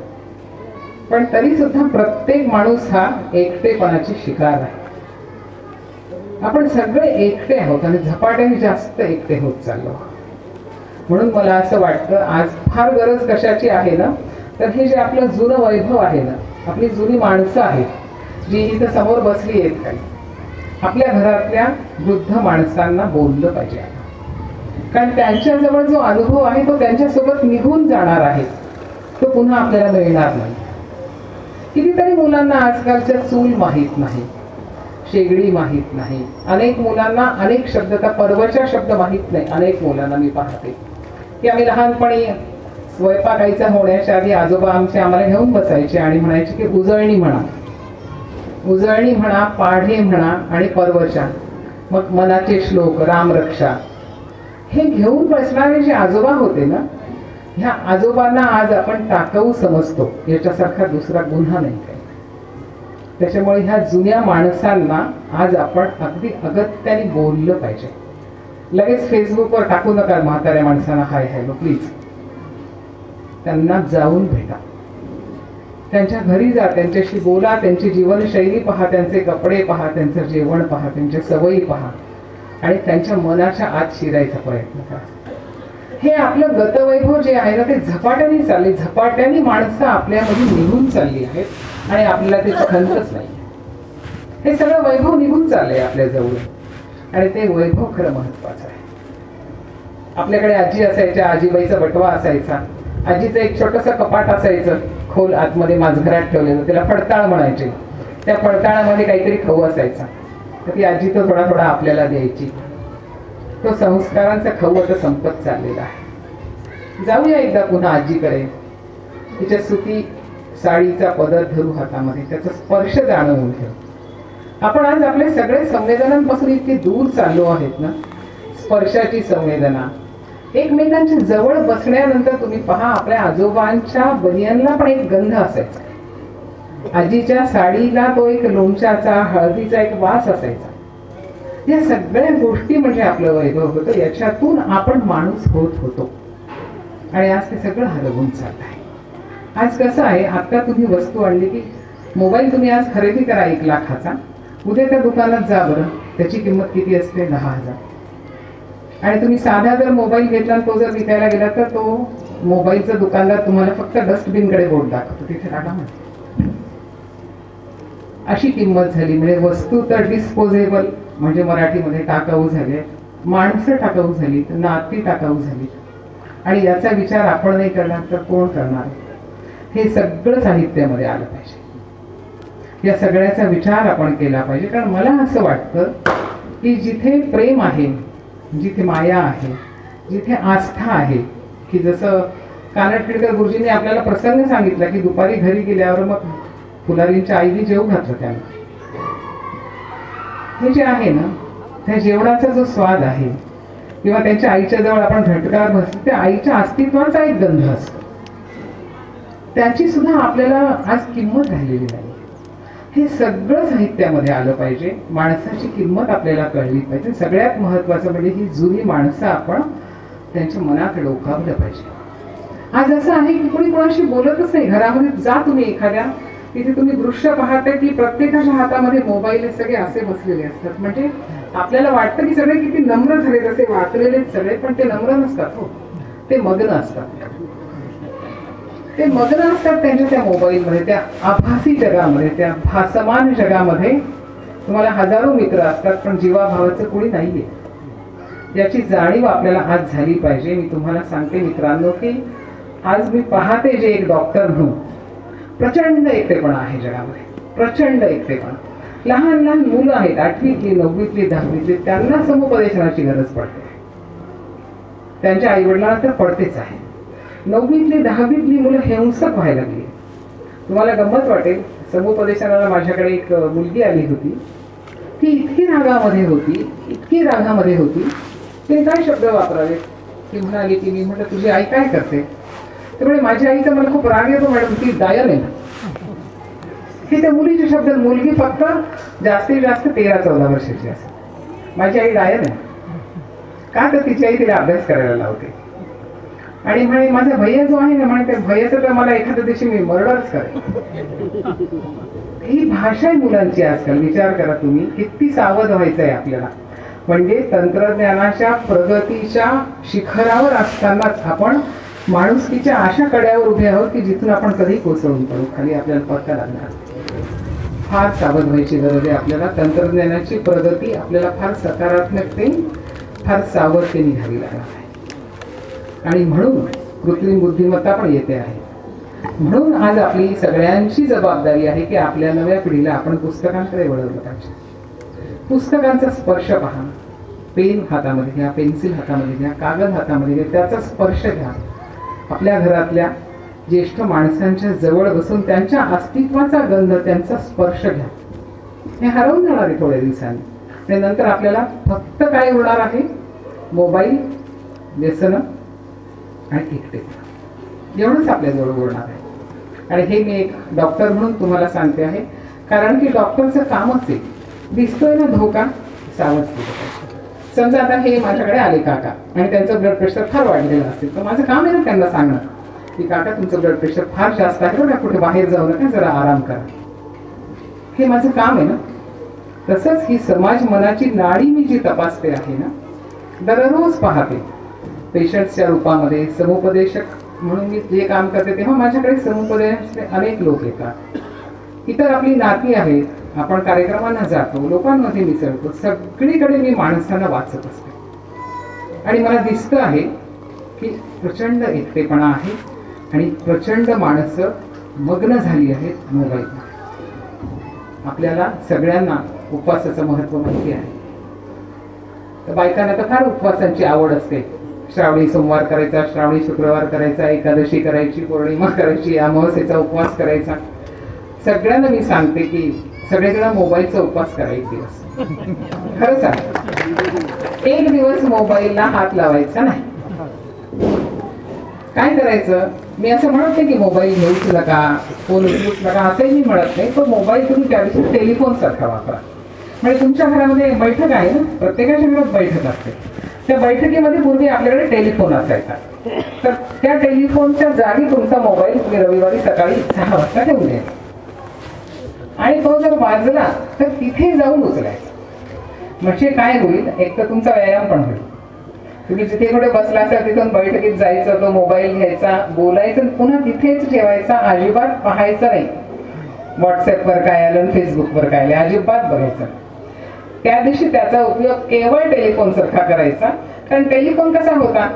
पण तरी सुद्धा प्रत्येक माणूस हा एकटेपणाची शिकार आहे. आपण सगळे एकटे आहोत आणि झपाट्याने जास्त एकटे होत चाललो. म्हणून मला असं वाटतं आज फार गरज कशाची आहे ना, तर हे जे आपलं जुनं वैभव आहे ना, आपली जुनी माणसं आहेत जी इथं समोर बसली आहेत काही, आपल्या घरातल्या वृद्ध माणसांना बोललं पाहिजे, कारण त्यांच्याजवळ जो अनुभव आहे तो त्यांच्यासोबत निघून जाणार आहे, तो पुन्हा आपल्याला मिळणार नाही. कितीतरी मुलांना आजकालच्या चूल माहीत नाही, शेगडी माहीत नाही, अनेक मुलांना अनेक शब्द, त्या पर्वच्या शब्द माहीत नाही. अनेक मुलांना मी पाहते की आम्ही लहानपणी स्वयंपाकायचा होण्याच्या आधी आजोबा आमचे आम्हाला घेऊन बसायचे आणि म्हणायचे की उजळणी म्हणा, उजळणी म्हणा, पाढे म्हणा आणि पर्वच्या, मग मनाचे श्लोक, रामरक्षा, हे घेऊन बसणारे जे आजोबा होते ना, ह्या आजोबांना आज आपण टाकाऊ समजतो, याच्यासारखा दुसरा गुन्हा नाही काही. त्याच्यामुळे ह्या जुन्या माणसांना आज आपण अगदी अगत्याने बोललं पाहिजे. लगेच फेसबुकवर टाकू नका म्हाताऱ्या माणसांना हाय हॅलो, प्लीज. त्यांना जाऊन भेटा, त्यांच्या घरी जा, त्यांच्याशी बोला, त्यांची जीवनशैली पहा, त्यांचे कपडे पहा, त्यांचं जेवण पहा, त्यांच्या सवयी पहा आणि त्यांच्या मनाच्या आत शिरायचा प्रयत्न करा. हे आपलं गतवैभव जे आहे ना, ते झपाट्याने चालले, झपाट्याने माणसं आपल्यामध्ये निघून चालली आहेत आणि आपल्याला ते खंतच नाही. हे सगळं वैभव निघून चाललंय आपल्याजवळ आणि ते वैभव खरं महत्वाचं आहे. आपल्याकडे आजी असायच्या, आजीबाईचा बटवा असायचा, आजीचं एक छोटंसं कपाट असायचं खोल आतमध्ये माझघरात ठेवलेलं, त्याला फडताळ म्हणायचे. त्या फडताळामध्ये काहीतरी खाऊ असायचा, तर ती आजी तो थोडा थोडा आपल्याला द्यायची. तो संस्कारांचा खाऊ आता संपत चाललेला आहे. जाऊया एकदा पुन्हा आजीकडे, तिच्या सुती साडीचा पदर धरू हातामध्ये, त्याचा स्पर्श जाणवून घेऊ. आपण आज आपले सगळे संवेदनांपासून इतके दूर चाललो आहेत ना. स्पर्शाची संवेदना, एकमेकांच्या जवळ बसण्यानंतर तुम्ही पहा, आपल्या आजोबांच्या बनियांना पण एक गंध असायचा, आजीच्या साडीला तो एक लोणच्याचा, हळदीचा एक वास असायचा. या सगळ्या गोष्टी म्हणजे आपलं वैभव होतं, याच्यातून आपण माणूस होत होतो आणि आज ते सगळं हरवून चाललं आहे. आज कसं आहे, आता तुम्ही वस्तू आणली की मोबाईल तुम्ही आज खरेदी करा 1 लाखाचा, उद्या त्या दुकानात जा बरं, त्याची किंमत किती असते? 10,000. आणि तुम्ही साधा जर मोबाईल घेतला आणि तो जर विकायला गेला तर तो मोबाईलचा दुकानदार तुम्हाला फक्त डस्टबिनकडे बोट दाखवतो, तिथे टाका म्हणतो. अशी किंमत झाली. म्हणजे वस्तू तर डिस्पोजेबल, म्हणजे मराठीमध्ये टाकाऊ झाले, माणसं टाकाऊ झाली, नाती टाकाऊ झाली. आणि याचा विचार आपण नाही करणार तर कोण करणार? हे सगळं साहित्यामध्ये आलं पाहिजे. या सगळ्याचा विचार आपण केला पाहिजे. कारण मला असं वाटतं की जिथे प्रेम आहे, जिथे माया आहे, जिथे आस्था आहे, की जसं कानटखेडकर गुरुजींनी आपल्याला प्रसंग सांगितला की दुपारी घरी गेल्यावर मग फुलारींच्या आईने जेवू घातलं त्यांना. हे जे आहे ना, त्या जेवणाचा जो स्वाद आहे किंवा त्यांच्या आईच्या जवळ आपण घटकावर बसतो, त्या आईच्या अस्तित्वाचा एक गंध असतो, त्याची सुद्धा आपल्याला आज किंमत राहिलेली नाही. हे सगळं साहित्यामध्ये आलं पाहिजे. माणसाची किंमत आपल्याला कळली पाहिजे. सगळ्यात महत्वाचं म्हणजे ही जुनी माणसं आपण त्यांच्या मनात डोकावलं पाहिजे. आज असं आहे की कोणी कोणाशी बोलतच नाही. घरामध्ये जा तुम्ही एखाद्या, तिथे तुम्ही दृश्य पाहता की प्रत्येकाच्या हातामध्ये मोबाईल हे सगळे असे बसलेले असतात. म्हणजे आपल्याला वाटतं की सगळे किती नम्र झाले, तसे वाचलेले सगळे, पण ते नम्र नसतात. हो, ते मग्न असतात. ते मग्न असतात त्यांच्या त्या मोबाईलमध्ये, त्या आभासी जगामध्ये, त्या भासमान जगामध्ये. तुम्हाला हजारो मित्र असतात पण जीवाभावाचं कोणी नाहीये. याची जाणीव आपल्याला आज झाली पाहिजे. मी तुम्हाला सांगते मित्रांनो की आज मी पाहते जे एक डॉक्टर म्हणून प्रचंड एकटेपणा आहे जगामध्ये, प्रचंड एकटेपणा. लहान लहान मुलं आहेत, 8वीतली 9वीतली 10वीतली, त्यांना समुपदेशनाची गरज पडते. त्यांच्या आईवडिलांना तर पडतेच आहे. 9वीतली 10वीतली मुलं हिंसक व्हायला लागली. तुम्हाला गंमत वाटेल, समुपदेशनाला माझ्याकडे एक मुलगी आली होती. ती इतकी रागामध्ये होती, इतकी रागामध्ये होती, तिने काय शब्द वापरावे. ती म्हणाली की, मी म्हटलं तुझी आई काय करते? त्यामुळे माझ्या आईचा मला खूप राग येतो मॅडम, ती डायल आहे. हे त्या मुलीचे शब्द. मुलगी फक्त जास्तीत जास्त 13-14 वर्षाची असते. माझी आई डायल आहे. का तर तिची आई तिला अभ्यास करायला लावते आणि म्हणे माझा भैया जो आहे ना, म्हणे त्या भैयाचं तर मला एखाद्या दिवशी मी मर्डरच करेन. ही भाषा आहे मुलांची आजकाल. विचार करा तुम्ही, किती सावध व्हायचं आहे आपल्याला. म्हणजे तंत्रज्ञानाच्या प्रगतीच्या शिखरावर असतानाच आपण माणुसकीच्या अशा कड्यावर उभे आहोत की जिथून आपण कधी कोसळून पडू, खाली आपल्याला पत्ता लागणार. फार सावध व्हायची गरज आहे आपल्याला. तंत्रज्ञानाची प्रगती आपल्याला फार सकारात्मकतेने, फार सावधतेने घ्यावी लागणार आहे. आणि म्हणून कृत्रिम बुद्धिमत्ता पण येते आहे. म्हणून आज आपली सगळ्यांची जबाबदारी आहे की आपल्या नव्या पिढीला आपण पुस्तकांकडे वळवलं पाहिजे. पुस्तकांचा स्पर्श पहा. पेन हातामध्ये घ्या, पेन्सिल हातामध्ये घ्या, कागद हातामध्ये घ्या, त्याचा स्पर्श घ्या. आपल्या घरातल्या ज्येष्ठ माणसांच्या जवळ बसून त्यांच्या अस्तित्वाचा गंध, त्यांचा स्पर्श घ्या. हे हरवून जाणार आहे थोड्या दिवसांनी. आणि नंतर आपल्याला फक्त काय उरणार आहे? मोबाईल, व्यसनं आणि एकटेपणा, एवढंच आपल्याजवळ उरणार आहे. आणि हे मी एक डॉक्टर म्हणून तुम्हाला सांगते आहे, कारण की डॉक्टरचं कामच आहे, दिसतोय ना धोका, सावध केलं. समजा आता हे माझ्याकडे आले काका आणि त्यांचं ब्लड प्रेशर फार वाढलेलं असेल, तर माझं काम आहे ना त्यांना सांगणं की काका तुमचं ब्लड प्रेशर फार जास्त आहे बघा, कुठे बाहेर जाऊ नका, जरा आराम करा. हे माझं काम आहे ना. तसंच ही समाज मनाची नाडी मी जी तपासते आहे ना, दररोज पाहते. पेशंट्सच्या रूपामध्ये समुपदेशक म्हणून मी जे काम करते तेव्हा माझ्याकडे समुपदेशाचे अनेक लोक येतात. इतर आपली नाती आहेत, आपण कार्यक्रमांना जातो, लोकांमध्ये मिसळतो, सगळीकडे मी माणसांना वाचत असते. आणि मला दिसतं आहे की प्रचंड एकटेपणा आहे आणि प्रचंड माणसं मग्न झाली आहेत मोबाईलमध्ये. आपल्याला सगळ्यांना उपवासाचं महत्त्व माहिती आहे. तर बायकांना तर फार उपवासांची आवड असते. श्रावणी सोमवार करायचा, श्रावणी शुक्रवार करायचा, एकादशी करायची, पौर्णिमा करायची, अमावस्येचा उपवास करायचा. सगळ्यांना मी सांगते की सगळेजण मोबाईलचा उपवास करा एक दिवस. खरं सांग, एक दिवस मोबाईलला हात लावायचा नाही. काय करायचं? मी असं म्हणत नाही की मोबाईल घेऊच नका, फोन उचलूच नका, असंही मी म्हणत नाही. तो मोबाईल तुम्ही त्या दिवशी टेलिफोन सारखा वापरा. म्हणजे तुमच्या घरामध्ये बैठक आहे ना, प्रत्येकाच्या घरात बैठक असते. त्या बैठकीमध्ये पूर्वी आपल्याकडे टेलिफोन असायचा, तर त्या टेलिफोनच्या जागी तुमचा मोबाईल तुम्ही रविवारी सकाळी 6 वाजता ठेवून द्यायचा. आणि तो जर वाजला तर तिथे जाऊन उचलायचा. म्हणजे काय होईल? एक तर तुमचा व्यायाम पण होईल. तुम्ही जिथे कुठे बसला असाल तिथून बैठकीत जायचं, तो मोबाईल घ्यायचा, बोलायचं, पुन्हा तिथेच ठेवायचा, अजिबात पाहायचं नाही. व्हॉट्सअपवर काय आलं, फेसबुकवर काय आलं, अजिबात बघायचं. त्या दिवशी त्याचा उपयोग केवळ टेलिफोन सारखा करायचा. कारण टेलिफोन कसा होता?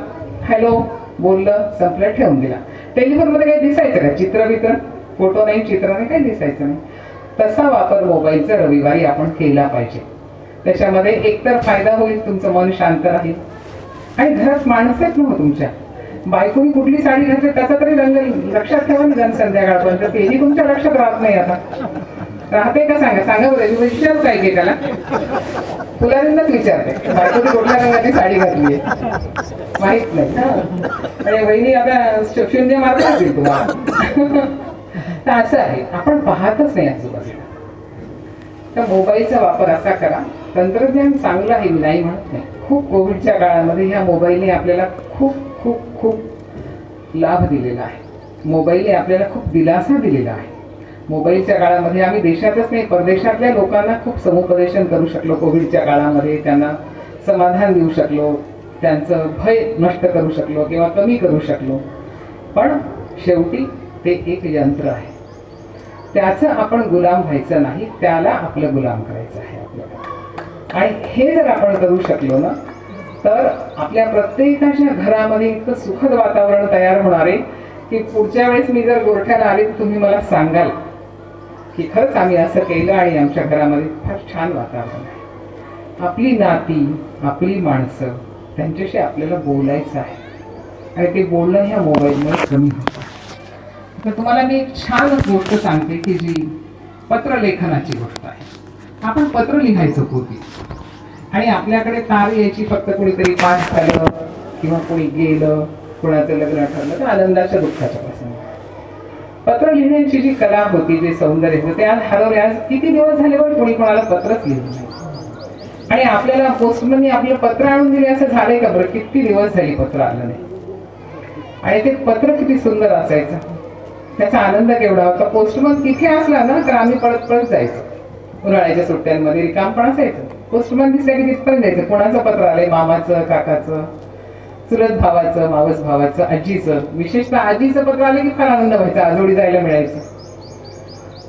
हॅलो बोललं, संपलं, ठेवून दिला. टेलिफोनमध्ये काही दिसायचं का? चित्रबित्र, फोटो नाही, चित्र नाही, काही दिसायचं नाही. तसा वापर मोबाईलचा रविवारी आपण केला पाहिजे. त्याच्यामध्ये एकतर फायदा होईल, तुमचं मन शांत राहील. आणि घरात माणसं आहेत ना तुमच्या, बायकोनी कुठली साडी घातली त्याचा तरी रंग लक्षात ठेवा ना. संध्याकाळपर्यंत तेही तुमच्या लक्षात राहत नाही. आता राहते का? सांगा, सांगा बरं. विचारू काय की त्याला, फुलारींनाच विचारते बायकोनी कुठल्या रंगाची साडी घातली आहे, माहित नाही. आणि वहिनी आता शून्य मार्क असतील तुम्हाला. तर असं आहे, आपण पाहतच नाही आजूबाजूला. तर मोबाईलचा वापर असा करा. तंत्रज्ञान चांगलं आहे, मी नाही म्हणत नाही. खूप कोविडच्या काळामध्ये ह्या मोबाईलने आपल्याला खूप खूप खूप लाभ दिलेला आहे. मोबाईलने आपल्याला खूप दिलासा दिलेला आहे. मोबाईलच्या काळामध्ये आम्ही देशातच नाही, परदेशातल्या लोकांना खूप समुपदेशन करू शकलो. कोविडच्या काळामध्ये त्यांना समाधान देऊ शकलो, त्यांचं भय नष्ट करू शकलो किंवा कमी करू शकलो. पण शेवटी ते एक यंत्र आहे, त्याचं आपण गुलाम व्हायचं नाही, त्याला आपलं गुलाम करायचं आहे आपल्याला. आणि हे जर आपण करू शकलो ना, तर आपल्या प्रत्येकाच्या घरामध्ये इतकं सुखद वातावरण तयार होणार आहे की पुढच्या वेळेस मी जर गोरठ्याला आले तर तुम्ही मला सांगाल की खरंच आम्ही असं केलं आणि आमच्या घरामध्ये फार छान वातावरण आहे. आपली नाती, आपली माणसं, त्यांच्याशी आपल्याला बोलायचं आहे. आणि ते बोलणं ह्या मोबाईलमुळे कमी होतं. तर तुम्हाला मी एक छान गोष्ट सांगते की जी पत्रलेखनाची गोष्ट आहे. आपण पत्र लिहायचं पूर्वी, आणि आपल्याकडे तार यायची फक्त कोणीतरी पास झालं किंवा कोणी गेलं, कोणाचं लग्न ठरलं तर आनंदाच्या दुःखाच्या प्रसंगी. पत्र लिहिण्याची जी कला होती, जे सौंदर्य होते, ते आज हरवले. आज किती दिवस झाले पण कोणी कोणाला पत्रच लिहिलं नाही. आणि आपल्याला पोस्टमनने आपलं पत्र आणून दिले असं झालंय का बरं? किती दिवस झाली पत्र आलं नाही. आणि ते पत्र किती सुंदर असायचं, त्याचा आनंद केवढा होता. पोस्टमन तिथे असला ना तर आम्ही पळत पळत जायचो. उन्हाळ्याच्या सुट्ट्यांमध्ये रिकाम पण असायचं. पोस्टमन दिसल्या की तिथपर्यंत जायचं. कोणाचं पत्र आलंय? मामाचं, काकाचं, चुलत भावाचं, मावस भावाचं, आजीचं. विशेषतः आजीचं पत्र आलं की फार आनंद व्हायचा, आजोळी जायला मिळायचं.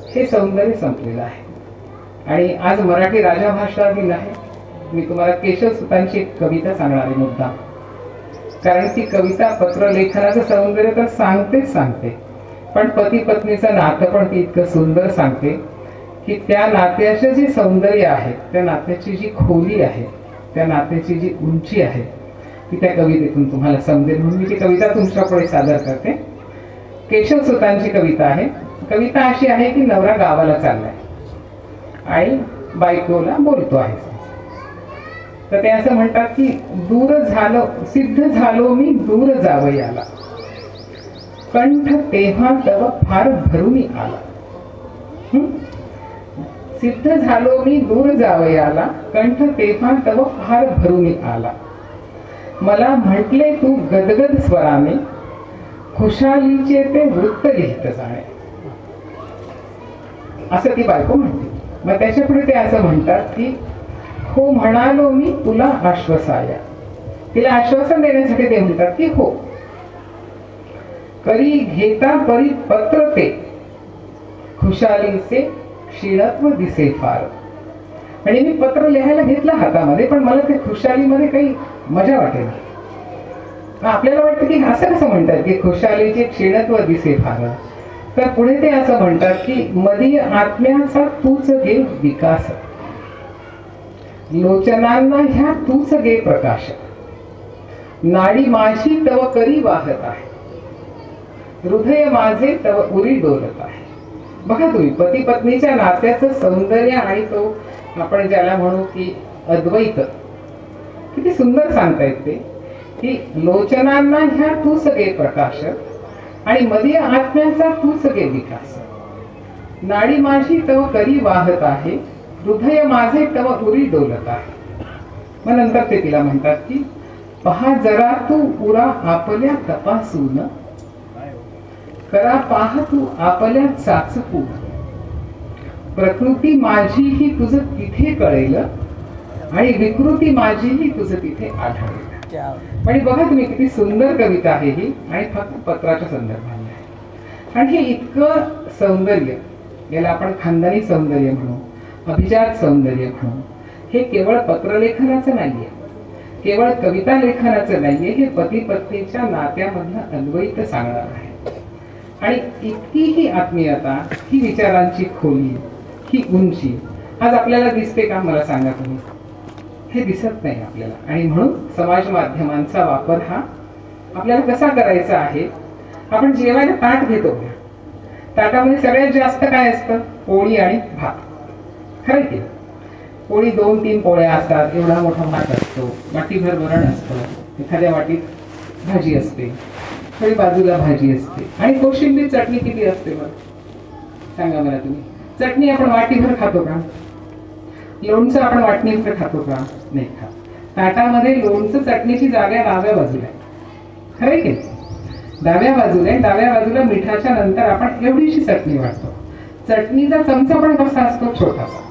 हे सौंदर्य संपलेलं आहे. आणि आज मराठी राजभाषा दिन आहे. मी तुम्हाला केशवसुतांची एक कविता सांगणार आहे मुद्दा, कारण ती कविता पत्रलेखनाचं सौंदर्य तर सांगते, पण पती पत्नीचं नातं पण ती इतकं सुंदर सांगते की त्या नात्याचं जे सौंदर्य आहे, त्या नात्याची जी खोली आहे, त्या नात्याची जी उंची आहे ती त्या कवितेतून तुम्हाला समजेल, म्हणून मी ती कविता तुमच्यापुढे सादर करते. केशवसुतांची कविता आहे. कविता अशी आहे की नवरा गावाला चाललाय आणि बायकोला बोलतो आहे. तर ते असं म्हणतात की दूर झालो, सिद्ध झालो मी दूर जावयाला, कंठ तेव्हा तव फार भरून आला. सिद्ध झालो मी दूर जावयाला, कंठ तेव्हा तव फार भरून आला. मला म्हटले तू गदगद स्वराने, खुशालीचे ते वृत्त लिहित जाणे. असं ती बायको म्हणते. मग त्याच्या पुढे ते असं म्हणतात की हो म्हणालो मी तुला आश्वासाया. तिला आश्वासन देण्यासाठी ते म्हणतात की हो. करी घेता परी पत्र ते, खुशालीचे क्षीणत्व दिसे फार. आणि मी पत्र लिहायला घेतलं हातामध्ये, पण मला ते खुशालीमध्ये काही मजा वाटेल. आपल्याला वाटतं की असं कसं म्हणतात की खुशालीचे क्षीणत्व दिसे फार. तर पुढे ते असं म्हणतात की मदीय आत्म्याचा तूच घे विकास, लोचनांना ह्या तूच गे प्रकाश. नाडी माझी तव करी वाहत आहे, हृदय माझे तव उरी डोलत आहे. बघा तुम्ही पती पत्नीच्या नात्याचं सौंदर्य आणि तो आपण ज्याला म्हणू की अद्वैत किती सुंदर सांगतायत ते की लोचनांना ह्या तूच गे प्रकाश आणि मदीय आत्म्याचा तूच गे विकास. नाडी माझी तव करी वाहत आहे, हृदय माझे तव उरी डोलत आहे. मग नंतर ते तिला म्हणतात की पहा जरा तू उरा आपल्या तपासून, करा पाह तू आपल्या चाचपून. प्रकृती माझीही तुझं तिथे कळेल आणि विकृती माझीही तुझं तिथे आढळेल. आणि बघा तुम्ही किती सुंदर कविता आहे ही, आणि फक्त पत्राच्या संदर्भाने आहे. आणि हे इतकं सौंदर्य, याला आपण खानदानी सौंदर्य म्हणू, अभिजात सौंदर्य म्हणून, हे केवळ पत्रलेखनाचं नाहीये, केवळ कविता लेखनाचं नाहीये, हे पती पत्नीच्या नात्यामधलं अद्वैत सांगणार आहे. आणि इतकी ही आत्मीयता, ही विचारांची खोली, ही उंची आज आपल्याला दिसते का? मला सांगा तुम्ही. हे दिसत नाही आपल्याला. आणि म्हणून समाज माध्यमांचा वापर हा आपल्याला कसा करायचा आहे. आपण जेवायला ताट घेतो, ताटामध्ये सगळ्यात जास्त काय असतं? पोळी आणि भात. खरं की पोळी 2-3 पोळ्या असतात, एवढा मोठा भात असतो, वाटीभर वरण असतं, एखाद्या वाटीत भाजी असते, थोडी बाजूला भाजी असते, आणि कोशिंबीर चटणी किती असते बरं? सांगा मला तुम्ही. चटणी आपण वाटीभर खातो का? लोणचं आपण वाटणीभर खातो का? नाही खात. ताटामध्ये लोणचं चटणीची जागा डाव्या बाजूला आहे. खरं की डाव्या बाजूला आहे. डाव्या बाजूला मिठाच्या नंतर आपण एवढीशी चटणी वाटतो. चटणीचा चमचा पण कसा असतो? छोटासा.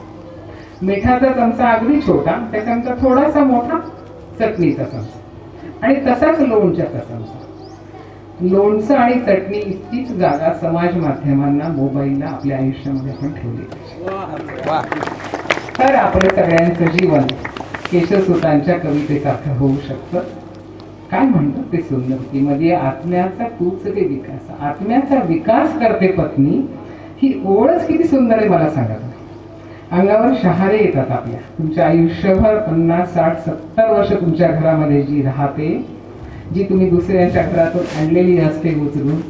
मिठाचा चमचा अगदी छोटा, त्याच्यानंतर थोडासा मोठा चटणीचा चमचा, आणि तसाच लोणच्याचा चमचा. लोणचं आणि चटणी इतकीच जागा समाज माध्यमांना, मोबाईलला, आपल्या आयुष्यामध्ये आपण ठेवली पाहिजे. तर आपलं सगळ्यांचं जीवन केशवसुतांच्या कवितेसारखं होऊ शकतं. काय म्हणतो ते सुंदर की मध्ये आत्म्याचा तूच ते विकास, आत्म्याचा विकास करते पत्नी. ही ओळच किती सुंदर आहे मला सांगा. अंगावर शहारे येतात आपल्या. तुमच्या आयुष्यभर 50, 60, 70 वर्ष तुमच्या घरामध्ये जी राहते, जी तुम्ही दुसऱ्यांच्या घरातून आणलेली असते उचलून,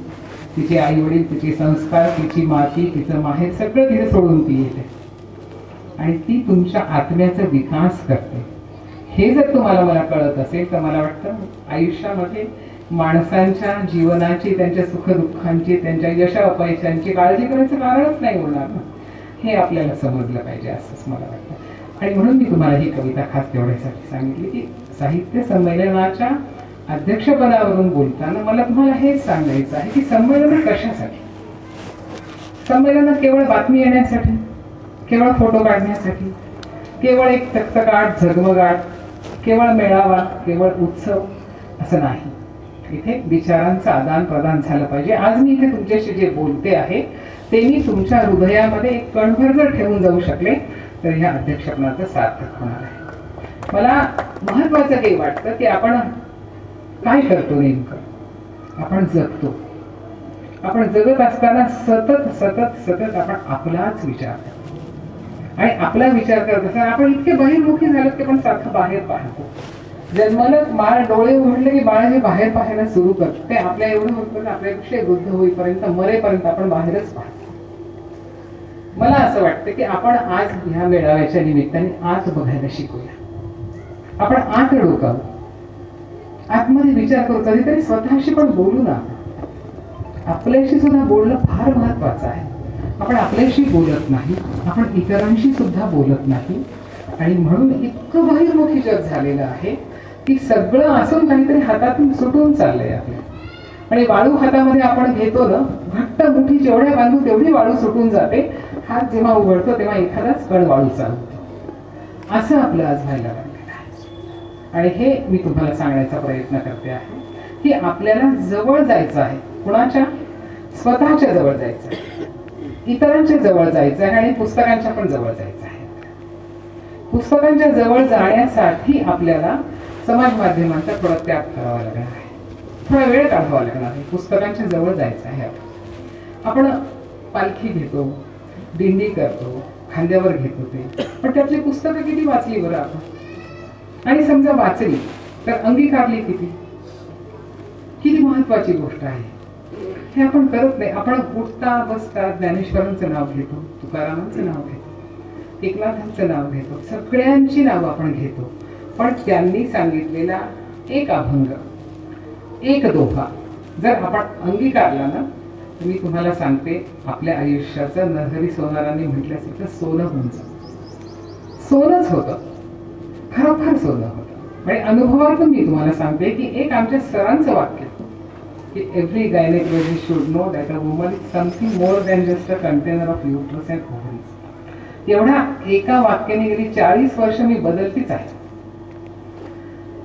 तिचे आई वडील, तिचे संस्कार, तिची माती, तिचं माहेर, सगळं तिथे सोडून ती येते आणि ती तुमच्या आत्म्याचा विकास करते. हे जर तुम्हाला मला कळत असेल तर मला वाटतं आयुष्यामध्ये माणसांच्या जीवनाची, त्यांच्या सुखदुःखांची, त्यांच्या यशा अपयशांची काळजी करायचं कारणच नाही होणार ना. हे आपल्याला समजलं पाहिजे असंच मला वाटतं. आणि म्हणून मी तुम्हाला ही कविता खास तेवढ्यासाठी सांगितली की साहित्य संमेलनाच्या अध्यक्षपदावरून बोलताना मला तुम्हाला हेच सांगायचं आहे की संमेलन कशासाठी? संमेलन केवळ बातमी येण्यासाठी, केवळ फोटो काढण्यासाठी, केवळ एक चकचकाट, झगमगाट, केवळ मेळावा, केवळ उत्सव असं नाही. इथे विचारांचं आदान प्रदान झालं पाहिजे. आज मी इथे तुमच्याशी जे बोलते आहे ते मी तुमच्या हृदयामध्ये एक कणभर जर ठेवून जाऊ शकले तर ह्या अध्यक्षपणाचं सार्थक होणार आहे. मला महत्वाचं हे वाटतं की आपण काय करतो नेमकं, आपण जगतो. आपण जगत असताना सतत सतत सतत आपण आपलाच विचार करतो आणि आपला विचार करत असताना आपण इतके बहिर्मुखी झालो की आपण सारखं बाहेर पाहतो. जन्मलच बाळ डोळे उघडले की बाळ जे बाहेर पाहायला सुरू करतं ते आपल्या एवढं होतं, आपल्यापेक्षा वृद्ध होईपर्यंत मरेपर्यंत आपण बाहेरच पाहतो. मला असं वाटतं की आपण आज ह्या मेळाव्याच्या निमित्ताने आत बघायला शिकूया. आपण आत डोकावू, आतमध्ये विचार करू, कधीतरी स्वतःशी पण बोलू ना. आपल्याशी सुद्धा बोलणं फार महत्वाचं आहे. आपण आपल्याशी बोलत नाही, आपण इतरांशी सुद्धा बोलत नाही आणि म्हणून इतकं बहिर्मुखी जग झालेलं आहे की सगळं असून काहीतरी हातातून सुटून चाललंय आपल्या. आणि वाळू हातामध्ये आपण घेतो ना, घट्ट मुठी जेवढ्या बांधू तेवढी वाळू सुटून जाते. हात जेव्हा उघडतो तेव्हा एखादाच कण वाळू चालतो. असं आपलं आज व्हायला लागलेलं आहे. आणि हे मी तुम्हाला सांगण्याचा प्रयत्न करते आहे की आपल्याला जवळ जायचं आहे. कुणाच्या? स्वतःच्या जवळ जायचं आहे, इतरांच्या जवळ जायचं आहे आणि पुस्तकांच्या पण जवळ जायचं आहे. पुस्तकांच्या जवळ जाण्यासाठी आपल्याला समाज माध्यमांचा थोडा त्याग करावा लागणार आहे, थोडा वेळ काढावा लागणार आहे. पुस्तकांच्या जवळ जायचं आहे. आपण पालखी घेतो, दिंडी करतो, खांद्यावर घेतो ते, पण त्यातली पुस्तकं किती वाचली बरं आपण? आणि समजा वाचली तर अंगीकारली किती? किती महत्वाची गोष्ट आहे हे आपण करत नाही. आपण उठता बसता ज्ञानेश्वरांचं नाव घेतो, तुकारामांचं नाव घेतो, एकनाथांचं नाव घेतो, सगळ्यांची नाव आपण घेतो. पण त्यांनी सांगितलेला एक अभंग, एक दोहा जर आपण अंगीकारला ना, तर मी तुम्हाला सांगते आपल्या आयुष्याचं नरहरी सोनारांनी म्हटल्यासारखं सोनं होऊन जातं. सोनंच होतं, खरोखर सोनं होतं. म्हणजे अनुभवातून मी तुम्हाला सांगते की एक आमच्या सरांचं वाक्य की every gynaecologist should know that a woman is something more than just a container of uterus and ovaries. एवढा एका वाक्याने गेली 40 वर्ष मी बदलतीच आहे.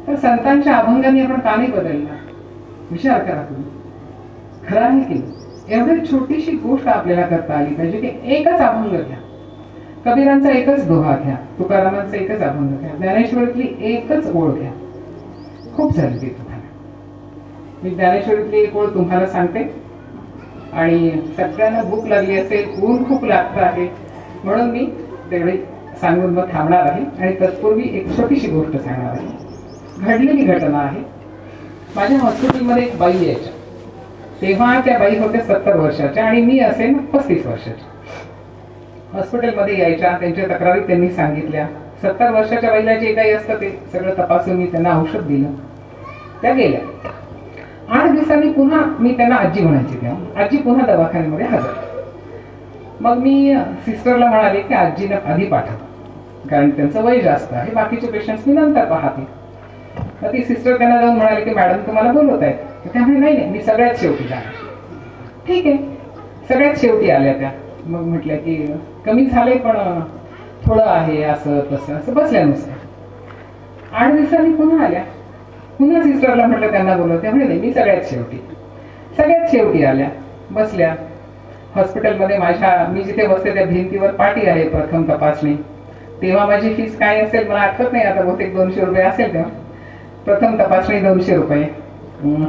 तर संतांच्या अभंगाने आपण का नाही बदलणार? विचार करा तुम्ही. खरं आहे की एवढी छोटीशी गोष्ट आपल्याला करता आली पाहिजे की एकच अभंग घ्या, कबीरांचा एकच दोहा घ्या, तुकारामांचा एकच अभंग घ्या, ज्ञानेश्वरीतली एकच ओळ घ्या, खूप झाली ती तुम्हाला. मी ज्ञानेश्वरीतली एक ओळ तुम्हाला सांगते आणि सगळ्यांना भूक लागली असेल, ऊन खूप लागतं आहे म्हणून मी तेवढी सांगून मग थांबणार आहे. आणि तत्पूर्वी एक छोटीशी गोष्ट सांगणार आहे. घडलेली घटना आहे. माझ्या हॉस्पिटलमध्ये एक बाई यायच्या, तेव्हा त्या बाई होत्या 70 वर्षाच्या आणि मी असेल 35 वर्षाच्या. हॉस्पिटलमध्ये यायच्या, त्यांच्या तक्रारी त्यांनी सांगितल्या. 70 वर्षाच्या बाईला जे काही असतं ते सगळं तपासून मी त्यांना औषध दिलं. त्या गेल्या. 8 दिवसांनी पुन्हा मी त्यांना आजी म्हणायची, तेव्हा आजी पुन्हा दवाखान्यामध्ये हजर. मग मी सिस्टरला म्हणाले की आजीला आधी पाठवा, कारण त्यांचं वय जास्त आहे, बाकीचे पेशंट्स मी नंतर पाहते. मग ती सिस्टर त्यांना जाऊन म्हणाले की मॅडम तुम्हाला बोलवत आहेत. त्यामुळे नाही नाही, मी सगळ्यात शेवटी जाणार. ठीक आहे, सगळ्यात शेवटी आल्या त्या. मग म्हटल्या की कमी झाले पण थोडं आहे, असं तसं असं बसल्या नुसतं. 8 दिवसांनी पुन्हा आल्या. पुन्हा सिस्टरला म्हटलं त्यांना बोलवते. त्यामुळे नाही, मी सगळ्यात शेवटी आल्या, बसल्या. हॉस्पिटलमध्ये मी जिथे बसते त्या भिंतीवर पाटी आहे प्रथम तपासणी. तेव्हा माझी फीस काय असेल मला आठवत नाही आता, बहुतेक 200 रुपये असेल. तेव्हा प्रथम तपासणी 200 रुपये,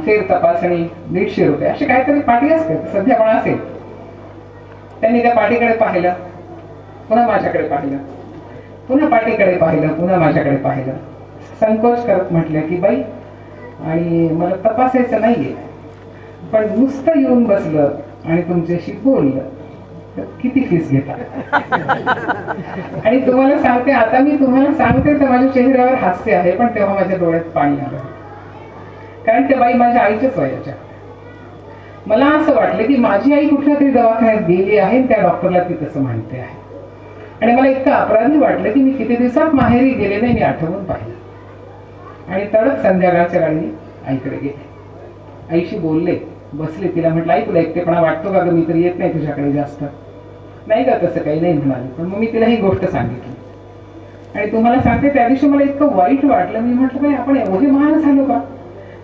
फेर तपासणी 150 रुपये, अशी काहीतरी पाटी असते, सध्या पण असेल. त्यांनी त्या पाटीकडे पाहिलं, पुन्हा माझ्याकडे पाहिलं, पुन्हा पाटीकडे पाहिलं, पुन्हा माझ्याकडे पाहिलं. संकोच करत म्हटलं की बाई, आणि मला तपासायचं नाहीये, पण नुसतं येऊन बसलं आणि तुमच्याशी बोललं तर किती फीस घेता? आणि तुम्हाला सांगते, आता मी तुम्हाला सांगते तर माझ्या चेहऱ्यावर हास्य आहे, पण तेव्हा माझ्या डोळ्यात पाणी आलं, कारण त्या बाई माझ्या आईच्याच वयाच्या. मला असं वाटलं की माझी आई कुठल्या तरी दवाखान्यात गेली आहे, त्या डॉक्टरला ती तसं म्हणते आहे. आणि मला इतकं अपराधी वाटलं की मी किती दिवसात माहेरी गेले नाही, मी आठवून पाहिलं. आणि तडक संध्याकाळच्या गाडी आईकडे गेले, आईशी बोलले, बसले. तिला म्हटलं आई तुला एकटेपणा वाटतो का ग? मी तर येत नाही तुझ्याकडे जास्त. नाही का, तसं काही नाही म्हणाली. पण मग मी तिला ही गोष्ट सांगितली. आणि तुम्हाला सांगते त्या दिवशी मला इतकं वाईट वाटलं. मी म्हटलं बाई आपण एवढे महान झालो का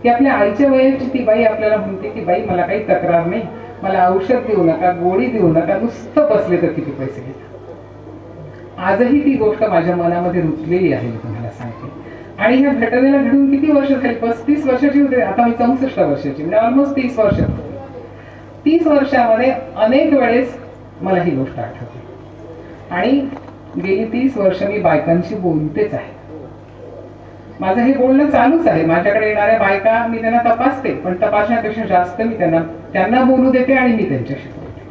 की आपल्या आईच्या वयाची ती बाई आपल्याला म्हणते की बाई मला काही तक्रार नाही, मला औषध देऊ नका, गोळी देऊ नका, नुसतं बसले तर किती पैसे घेतात. आजही ती गोष्ट माझ्या मनामध्ये रुतलेली आहे, मी तुम्हाला सांगते. आणि ह्या घटनेला घडून किती वर्ष झाली? 35 वर्षाची होते, आता मी 64 वर्षाची, म्हणजे ऑलमोस्ट 30 वर्ष. 30 वर्षामध्ये अनेक वेळेस मला ही गोष्ट आठवते. आणि गेली 30 वर्ष मी बायकांशी बोलतेच आहे. माझं हे बोलणं चालूच आहे. माझ्याकडे येणाऱ्या बायका मी त्यांना तपासते, पण तपासण्यापेक्षा जास्त मी त्यांना बोलू देते आणि मी त्यांच्याशी बोलते,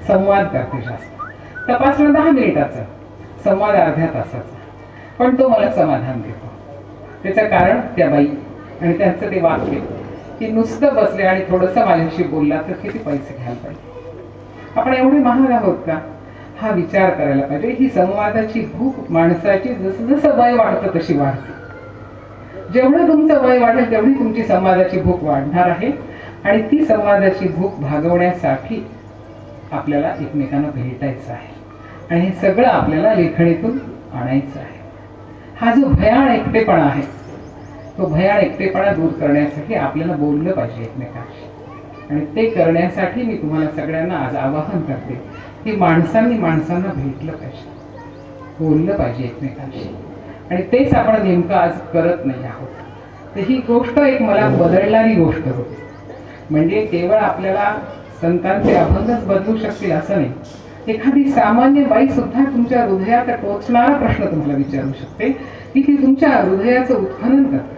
संवाद करते. जास्त तपासणं 10 मिनिटाचा, संवाद अर्ध्या तासाचा, पण तो मला समाधान देतो. त्याचं कारण त्या बाई आणि त्यांचं ते वाक्य की नुसतं बसले आणि थोडंसं माझ्याशी बोलला तर किती पैसे घ्यायला पाहिजे? आपण एवढे महाग आहोत का? हा विचार करायला पाहिजे. ही संवादाची भूक माणसाची जसं जसं वय वाढतं तशी वाढते. जेवढं तुमचं वय वाढेल तेवढी तुमची संवादाची भूक वाढणार आहे. आणि ती संवादाची भूक भागवण्यासाठी आपल्याला एकमेकांना भेटायचं आहे. आणि हे सगळं आपल्याला लेखणीतून आणायचं आहे. हा जो भयाण एकटेपणा आहे, तो भयाण एकटेपणा दूर करण्यासाठी आपल्याला बोललं पाहिजे एकमेकांशी. आणि ते करण्यासाठी मी तुम्हाला सगळ्यांना आज आवाहन करते की माणसांना भेटलं पाहिजे, बोललं पाहिजे एकमेकांशी. आणि तेच आपण नेमकं आज करत नाही आहोत. तर ही गोष्ट एक मला बदलणारी गोष्ट होती. म्हणजे केवळ आपल्याला संतांचे अभंगच बदलू शकतील असं नाही. एखादी सामान्य बाई सुद्धा तुमच्या हृदयात टोचणारा प्रश्न तुम्हाला विचारू शकते की ती तुमच्या हृदयाचं उत्खनन करते.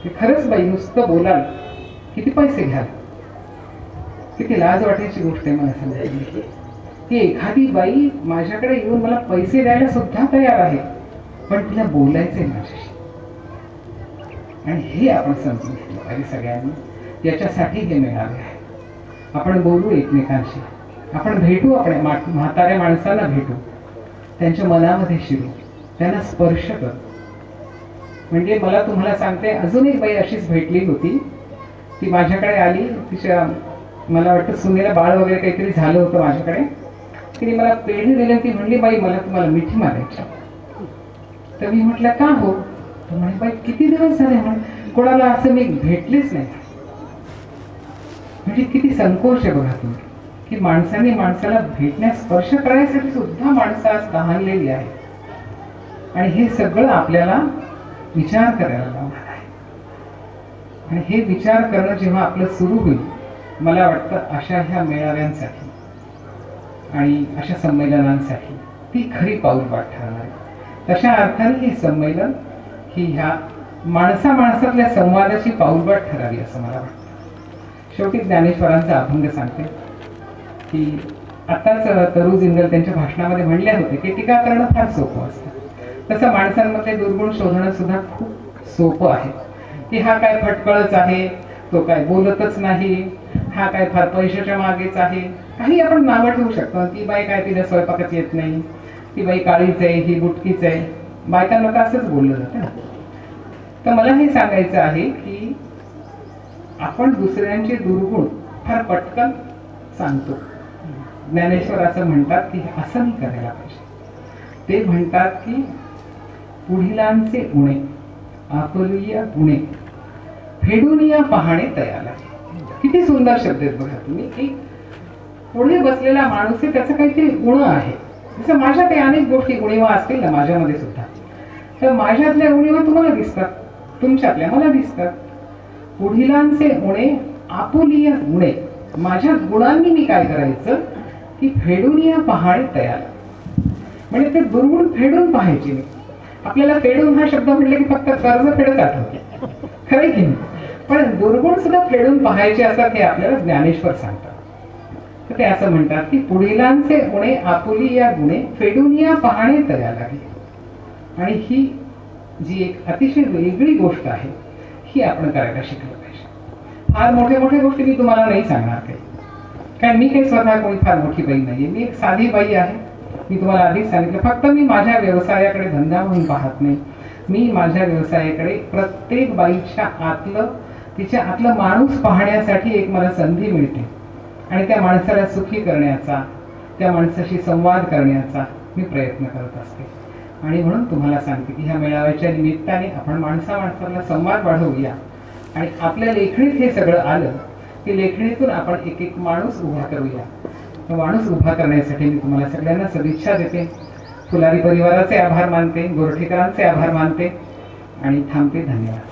की खरंच बाई नुसतं बोलाल, किती पैसे घ्याल? किती लाज वाटायची गोष्ट आहे मला सांगायची की एखादी बाई माझ्याकडे येऊन मला पैसे द्यायला सुद्धा तयार आहे, पण तिला बोलायचंय माझ्याशी. आणि हे आपण समजून घेतलं पाहिजे सगळ्यांनी. याच्यासाठी हे मेळावे आहे. आपण बोलू एकमेकांशी, आपण भेटू, आपण म्हाताऱ्या माणसांना भेटू, त्यांच्या मनामध्ये शिरू, त्यांना स्पर्श करू. म्हणजे मला तुम्हाला सांगते, अजून एक बाई अशीच भेटली होती. ती माझ्याकडे आली. तिच्या मला वाटतं सुनेला बाळ वगैरे काहीतरी झालं होतं माझ्याकडे. तिने मला पेढी दिली. ती म्हणली, बाई मला तुम्हाला मिठी मारायची. तर मी म्हटलं का हो? तर म्हणे, बाई किती दिवस झाले म्हणे कोणाला असं मी भेटलेच नाही. म्हणजे किती संकोच आहे बघा तुम्ही की माणसाने माणसाला भेटण्यास स्पर्श करण्यासाठी सुद्धा माणसं आज तहानलेली आहे. आणि हे सगळं आपल्याला विचार करायला लावणार आहे. आणि हे विचार करणं जेव्हा आपलं सुरू होईल, मला वाटतं अशा ह्या मेळाव्यांसाठी आणि अशा संमेलनांसाठी ती खरी पाऊलवाट ठरणार आहे. तशा अर्थाने हे संमेलन ही ह्या माणसामाणसातल्या संवादाची पाऊलवाट ठरावी असं मला वाटतं. शेवटी ज्ञानेश्वरांचा अभंग सांगते की आताच तरू जिंदल त्यांच्या भाषणामध्ये म्हणले होते की टीका करणं फार सोपं असतं, तसं माणसांमध्ये दुर्गुण शोधणं सुद्धा खूप सोपं आहे. की हा काय फटकळच आहे, तो काय बोलतच नाही, हा काय फार पैशाच्या मागेच आहे, काही आपण नावं ठेवू शकतो. ती बाई काय, तिला स्वयंपाकच येत नाही, ती बाई काळीच आहे, ही बुटकीच आहे. बायकांना का असंच बोललं जातं ना. तर मला हे सांगायचं आहे की आपण दुसऱ्यांचे दुर्गुण फार पटकन सांगतो. ज्ञानेश्वर असं म्हणतात की असं नाही करायला पाहिजे. ते म्हणतात की पुढिलांचे उणे आपुलिया गुणे फेडूनिया पाहणे तयाला. किती सुंदर शब्द आहेत बघा तुम्ही. की पुढे बसलेला माणूस आहे, त्याचं काहीतरी गुण आहे. जसं माझ्याकडे अनेक गोष्टी उणीवा असतील ना माझ्यामध्ये सुद्धा, तर माझ्यातल्या उणीवा तुम्हाला दिसतात, तुमच्यातल्या मला दिसतात. पुढिलांचे उणे आपुलिया गुणे, माझ्या गुणांनी मी काय करायचं की फेडूनिया पाहणे तयाला. म्हणजे ते दुर्गुण फेडून पाहायचे मी. आपल्याला फेडून हा शब्द म्हटले की फक्त कर्ज फेडत आठवते, खरं की नाही? पण दुर्गुण सुद्धा फेडून पाहायचे असतात हे आपल्याला ज्ञानेश्वर सांगतात. तर ते असं म्हणतात की पुढिलांचे उणे आपुलिया गुणे फेडूनिया पाहणे तयाला. आणि ही जी एक अतिशय वेगळी गोष्ट आहे ही आपण करायला शिकलं पाहिजे. फार मोठ्या मोठ्या गोष्टी मी तुम्हाला नाही सांगणार काही, कारण मी काही स्वतः कोणी फार मोठी बाई नाहीये. मी एक साधी बाई आहे. मी तुम्हाला आधीच सांगितलं, फक्त मी माझ्या व्यवसायाकडे धंदा म्हणून पाहत नाही. मी माझ्या व्यवसायाकडे प्रत्येक बाईच्या आतलं, तिच्या आतलं माणूस पाहण्यासाठी एक मला संधी मिळते. आणि त्या माणसाला सुखी करण्याचा, त्या माणसाशी संवाद करण्याचा मी प्रयत्न करत असते. आणि म्हणून तुम्हाला सांगते की ह्या मेळाव्याच्या निमित्ताने आपण माणसाला संवाद वाढवूया. आणि आपल्या लेखणीत हे सगळं आलं की लेखणीतून आपण एक एक माणूस उभा करूया. तो माणूस उभा करण्यासाठी मी तुम्हाला सगळ्यांना सदिच्छा देते. फुलारी परिवाराचे आभार मानते, गोरठेकरांचे आभार मानते आणि थांबते. धन्यवाद.